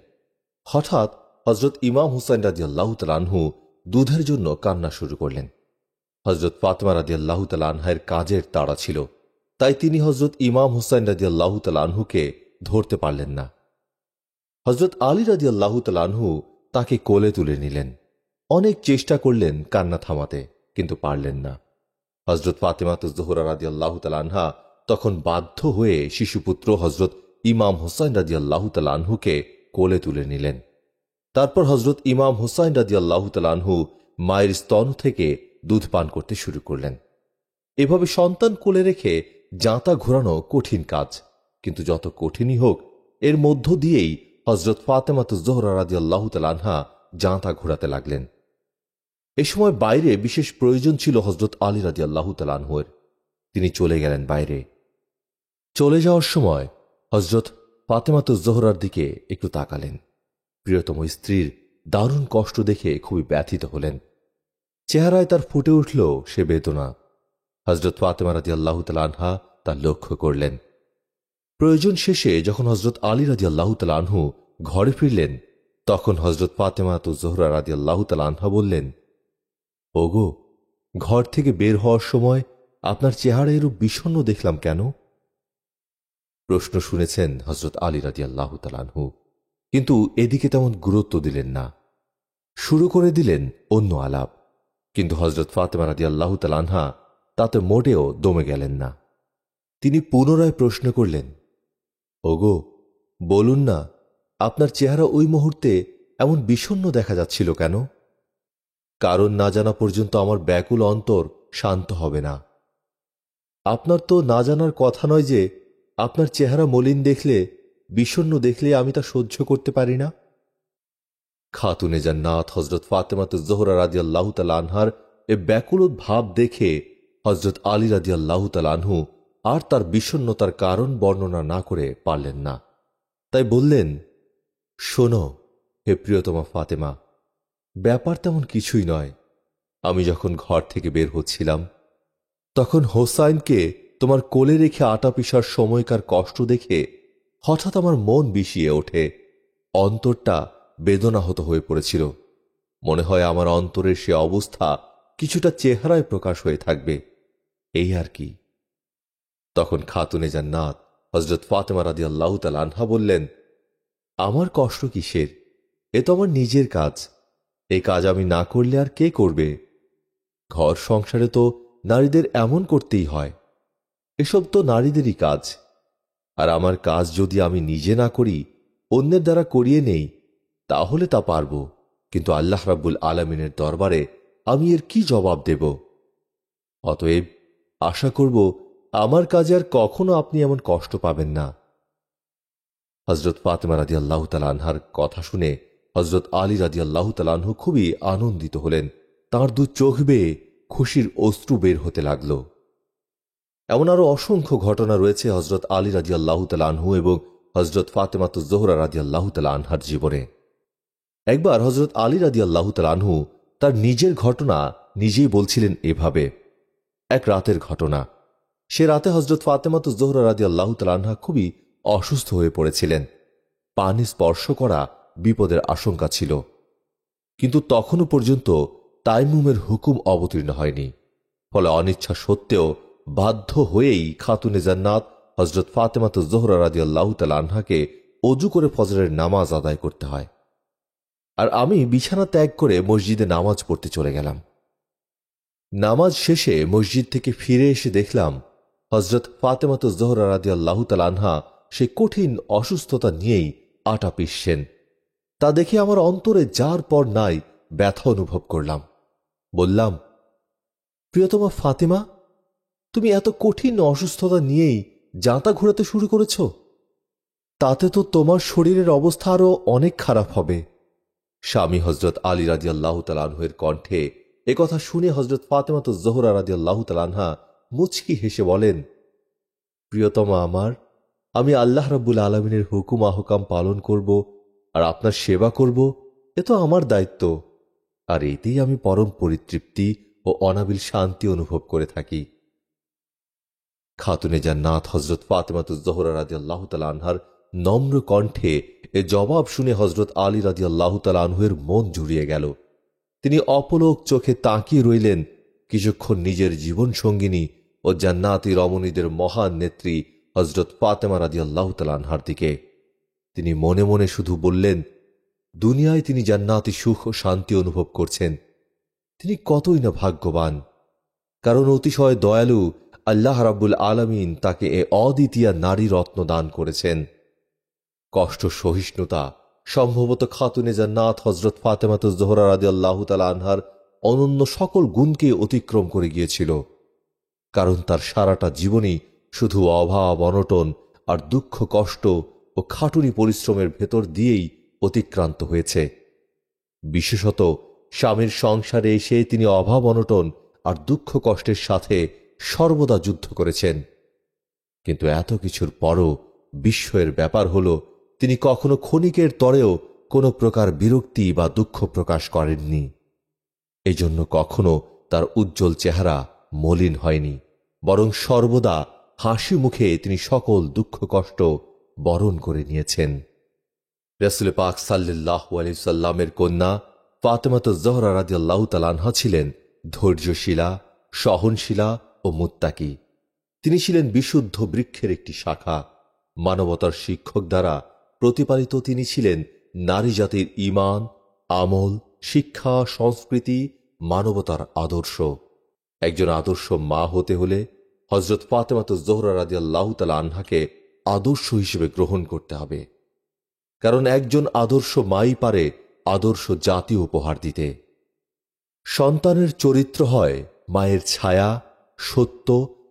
হঠাৎ হজরত ইমাম হুসাইন রাদিয়াল্লাহু তাআলা আনহু দুধের জন্য কান্না শুরু করলেন। হজরত ফাতেমা রাদিয়াল্লাহু তাআলা আনহার কাজের তাড়া ছিল, তাই তিনি হজরত ইমাম হুসাইন রাদিয়াল্লাহু তাআলা আনহুকে ধরতে পারলেন না। হজরত আলী রাদিয়াল্লাহু তাআলা আনহু তাকে কোলে তুলে নিলেন। অনেক চেষ্টা করলেন কান্না থামাতে, কিন্তু পারলেন না। হজরত ফাতেমাতুজ জোহরা রাদিয়াল্লাহু তাআলা আনহা তখন বাধ্য হয়ে শিশুপুত্র হজরত ইমাম হুসাইন রাদিয়াল্লাহু তাআলা আনহুকে কোলে তুলে নিলেন। তারপর হজরত ইমাম হুসাইন রাদিয়াল্লাহু তাআলা আনহু মায়ের স্তন থেকে দুধ পান করতে শুরু করলেন। এভাবে সন্তান কোলে রেখে জাঁতা ঘোরানো কঠিন কাজ, কিন্তু যত কঠিনই হোক এর মধ্য দিয়েই হজরত ফাতেমাতুজ জোহরা রাদিয়াল্লাহু তাআলা আনহা জাঁতা ঘোরাতে লাগলেন। এ সময় বাইরে বিশেষ প্রয়োজন ছিল হজরত আলী রাদিয়াল্লাহু তাআলা আনহুর। তিনি চলে গেলেন বাইরে। চলে যাওয়ার সময় হজরত ফাতেমাতুজ জোহরার দিকে একটু তাকালেন। প্রিয়তম স্ত্রীর দারুণ কষ্ট দেখে খুবই ব্যথিত হলেন। চেহারায় তার ফুটে উঠল সে বেদনা। হজরত ফাতেমা রাদিয়াল্লাহু তাআলা আনহা তা লক্ষ্য করলেন। প্রয়োজন শেষে যখন হজরত আলী রাদিয়াল্লাহু তাআলা আনহু ঘরে ফিরলেন, তখন হজরত ফাতেমাতুজ জোহরা রাদিয়াল্লাহু তাআলা আনহা বললেন, ওগো, ঘর থেকে বের হওয়ার সময় আপনার চেহারা এরূপ বিষণ্ণ দেখলাম কেন? প্রশ্ন শুনেছেন হজরত আলী রাদিয়াল্লাহু তাআলা আনহু, কিন্তু এদিকে তেমন গুরুত্ব দিলেন না। শুরু করে দিলেন অন্য আলাপ, কিন্তু হজরত ফাতেমা রাদিয়াল্লাহু তাআলা আনহা তাতে মোটেও দমে গেলেন না। তিনি পুনরায় প্রশ্ন করলেন, ওগো, বলুন না, আপনার চেহারা ওই মুহূর্তে এমন বিষণ্ণ দেখা যাচ্ছিল কেন? কারণ না জানা পর্যন্ত আমার ব্যাকুল অন্তর শান্ত হবে না। আপনার তো না জানার কথা নয় যে আপনার চেহারা মলিন দেখলে, বিষণ্ণ দেখলে আমি তা সহ্য করতে পারি না। খাতুনে জান্নাত হজরত ফাতেমাতুজ জোহরা রাদিয়াল্লাহু তাআলা আনহার এ ব্যাকুল ভাব দেখে হজরত আলী রাদিয়াল্লাহু তাআলা আনহু আর তার বিষণ্ণতার কারণ বর্ণনা না করে পারলেন না। তাই বললেন, শোনো হে প্রিয়তমা ফাতেমা, ব্যাপার তেমন কিছুই নয়। আমি যখন ঘর থেকে বের হচ্ছিলাম, তখন হোসাইনকে তোমার কোলে রেখে আটা পিসার সময়কার কষ্ট দেখে হঠাৎ আমার মন বিষিয়ে ওঠে, অন্তরটা বেদনাহত হয়ে পড়েছিল। মনে হয় আমার অন্তরের সে অবস্থা কিছুটা চেহারায় প্রকাশ হয়ে থাকবে, এই আর কি। তখন খাতুনে জান্নাত হজরত ফাতেমা রাদিয়াল্লাহু তাআলা আনহা বললেন, আমার কষ্ট কিসের? এ তো আমার নিজের কাজ। এই কাজ আমি না করলে আর কে করবে? ঘর সংসারে তো নারীদের এমন করতেই হয়। এসব তো নারীদেরই কাজ। আর আমার কাজ যদি আমি নিজে না করি, অন্যের দ্বারা করিয়ে নেই, তাহলে তা পারব, কিন্তু আল্লাহ রাব্বুল আলামিনের দরবারে আমি এর কি জবাব দেব? অতএব আশা করব আমার কাজে আর কখনো আপনি এমন কষ্ট পাবেন না। হজরত ফাতেমা রাদিয়াল্লাহু তাআলা আনহার কথা শুনে হজরত আলী রাদিয়াল্লাহু তাআলা আনহু খুবই আনন্দিত হলেন। তাঁর দু চোখ বেয়ে খুশির অশ্রু বের হতে লাগল। এমন আরো অসংখ্য ঘটনা রয়েছে হজরত আলী রাদিয়াল্লাহু তাআলা আনহু এবং হজরত ফাতেমাতুজ জোহরা রাদিয়াল্লাহু তাআলা আনহার জীবনে। একবার হজরত আলী রাদিয়াল্লাহু তাআলা আনহু তার নিজের ঘটনা নিজেই বলছিলেন এভাবে। এক রাতের ঘটনা। সে রাতে হজরত ফাতেমাতুজ জোহরা রাদিয়াল্লাহু তাআলা আনহা খুবই অসুস্থ হয়ে পড়েছিলেন। পানি স্পর্শ করা বিপদের আশঙ্কা ছিল, কিন্তু তখনও পর্যন্ত তায়াম্মুমের হুকুম অবতীর্ণ হয়নি। ফলে অনিচ্ছা সত্ত্বেও বাধ্য হয়েই খাতুনে জান্নাত হজরত ফাতেমাতুজ জোহরা রাদিয়াল্লাহু তাআলা আনহাকে অজু করে ফজরের নামাজ আদায় করতে হয়। আর আমি বিছানা ত্যাগ করে মসজিদে নামাজ পড়তে চলে গেলাম। নামাজ শেষে মসজিদ থেকে ফিরে এসে দেখলাম হজরত ফাতেমাতুজ জোহরা রাদিয়াল্লাহু তাআলা আনহা সে কঠিন অসুস্থতা নিয়েই আটা পিষছেন। তা দেখে আমার অন্তরে যার পর নাই ব্যথা অনুভব করলাম। বললাম, প্রিয়তমা ফাতেমা, তুমি এত কঠিন অসুস্থতা নিয়েই জাঁতা ঘোরাতে শুরু করেছ? তাতে তো তোমার শরীরের অবস্থা আরো অনেক খারাপ হবে। স্বামী হজরত আলী রাদিয়াল্লাহু তাআলা আনহুর কণ্ঠে একথা শুনে হজরত ফাতেমাতুজ জোহরা রাদিয়াল্লাহু তাআলা আনহা মুচকি হেসে বলেন, প্রিয়তমা আমার, আমি আল্লাহ রাব্বুল আলামিনের হুকুম আহকাম পালন করব আর আপনার সেবা করব, এ তো আমার দায়িত্ব। আর এতেই আমি পরম পরিতৃপ্তি ও অনাবিল শান্তি অনুভব করে থাকি। খাতুনে জান্নাত হজরত ফাতেমাতুজ জোহরা রাদিয়াল্লাহু তাআলা আনহার নম্র কণ্ঠে এ জবাব শুনে হজরত আলী রাদিয়াল্লাহু তাআলা আনহুর মন জুড়িয়ে গেল। তিনি অপলক চোখে তাকিয়ে রইলেন কিছুক্ষণ নিজের জীবন সঙ্গিনী ও জান্নাতি রমণীদের মহান নেত্রী হজরত ফাতেমা রাদিয়াল্লাহু তাআলা আনহার দিকে। তিনি মনে মনে শুধু বললেন, দুনিয়ায় তিনি জান্নাতি সুখ ও শান্তি অনুভব করছেন। তিনি কতই না ভাগ্যবান, কারণ অতিশয় দয়ালু আল্লাহ রাব্বুল আলামিন তাকে এ অদ্বিতীয়া নারী রত্ন দান করেছেন। কষ্ট সহিষ্ণুতা সম্ভবত খাতুনে জান্নাত হজরত ফাতেমাতুজ জোহরা রাদিয়াল্লাহু তাআলা আনহার অনন্য সকল গুণকে অতিক্রম করে গিয়েছিল, কারণ তার সারাটা জীবনই শুধু অভাব অনটন আর দুঃখ কষ্ট ও খাটুনি পরিশ্রমের ভেতর দিয়েই অতিক্রান্ত হয়েছে। বিশেষত স্বামীর সংসারে এসে তিনি অভাব অনটন আর দুঃখ কষ্টের সাথে সর্বদা যুদ্ধ করেছেন। কিন্তু এত কিছুর পরও বিস্ময়ের ব্যাপার হল, তিনি কখনো ক্ষণিকের তরেও কোনো প্রকার বিরক্তি বা দুঃখ প্রকাশ করেননি। এজন্য কখনো তার উজ্জ্বল চেহারা মলিন হয়নি, বরং সর্বদা হাসি মুখে তিনি সকল দুঃখ কষ্ট বরণ করে নিয়েছেন। রাসূল পাক সাল্লাল্লাহু আলাইহি সাল্লামের কন্যা ফাতেমাতুজ জোহরা রাদিয়াল্লাহু তাআলা আনহা ছিলেন ধৈর্যশীলা, সহনশীলা ও মুত্তাকি। তিনি ছিলেন বিশুদ্ধ বৃক্ষের একটি শাখা। মানবতার শিক্ষক দ্বারা প্রতিপালিত তিনি ছিলেন নারী জাতির ঈমান, আমল, শিক্ষা, সংস্কৃতি, মানবতার আদর্শ। একজন আদর্শ মা হতে হলে হযরত ফাতেমাতুজ জোহরা রাদিয়াল্লাহু তাআলা আনহাকে আদর্শ হিসেবে গ্রহণ করতে হবে, কারণ একজন আদর্শ মাই পারে আদর্শ জাতি উপহার দিতে। সন্তানের চরিত্র হয় মায়ের ছায়া, সত্য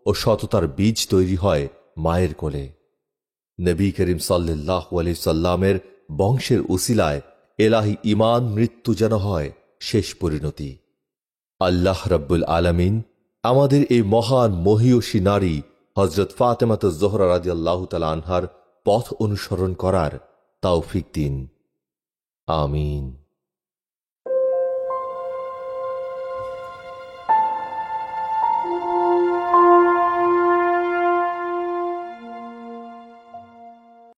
ও সততার বীজ তৈরি হয় মায়ের কোলে। নবী করিম সাল্লাল্লাহু আলাইহি সাল্লামের বংশের উসিলায় এলাহি ঈমান মৃত্যু যেন হয় শেষ পরিণতি। আল্লাহ রাব্বুল আলামিন আমাদের এই মহান মহীয়সী নারী হযরত ফাতেমাতুজ জোহরা রাদিয়াল্লাহু তাআলা আনহার পথ অনুসরণ করার তৌফিক দিন। আমিন।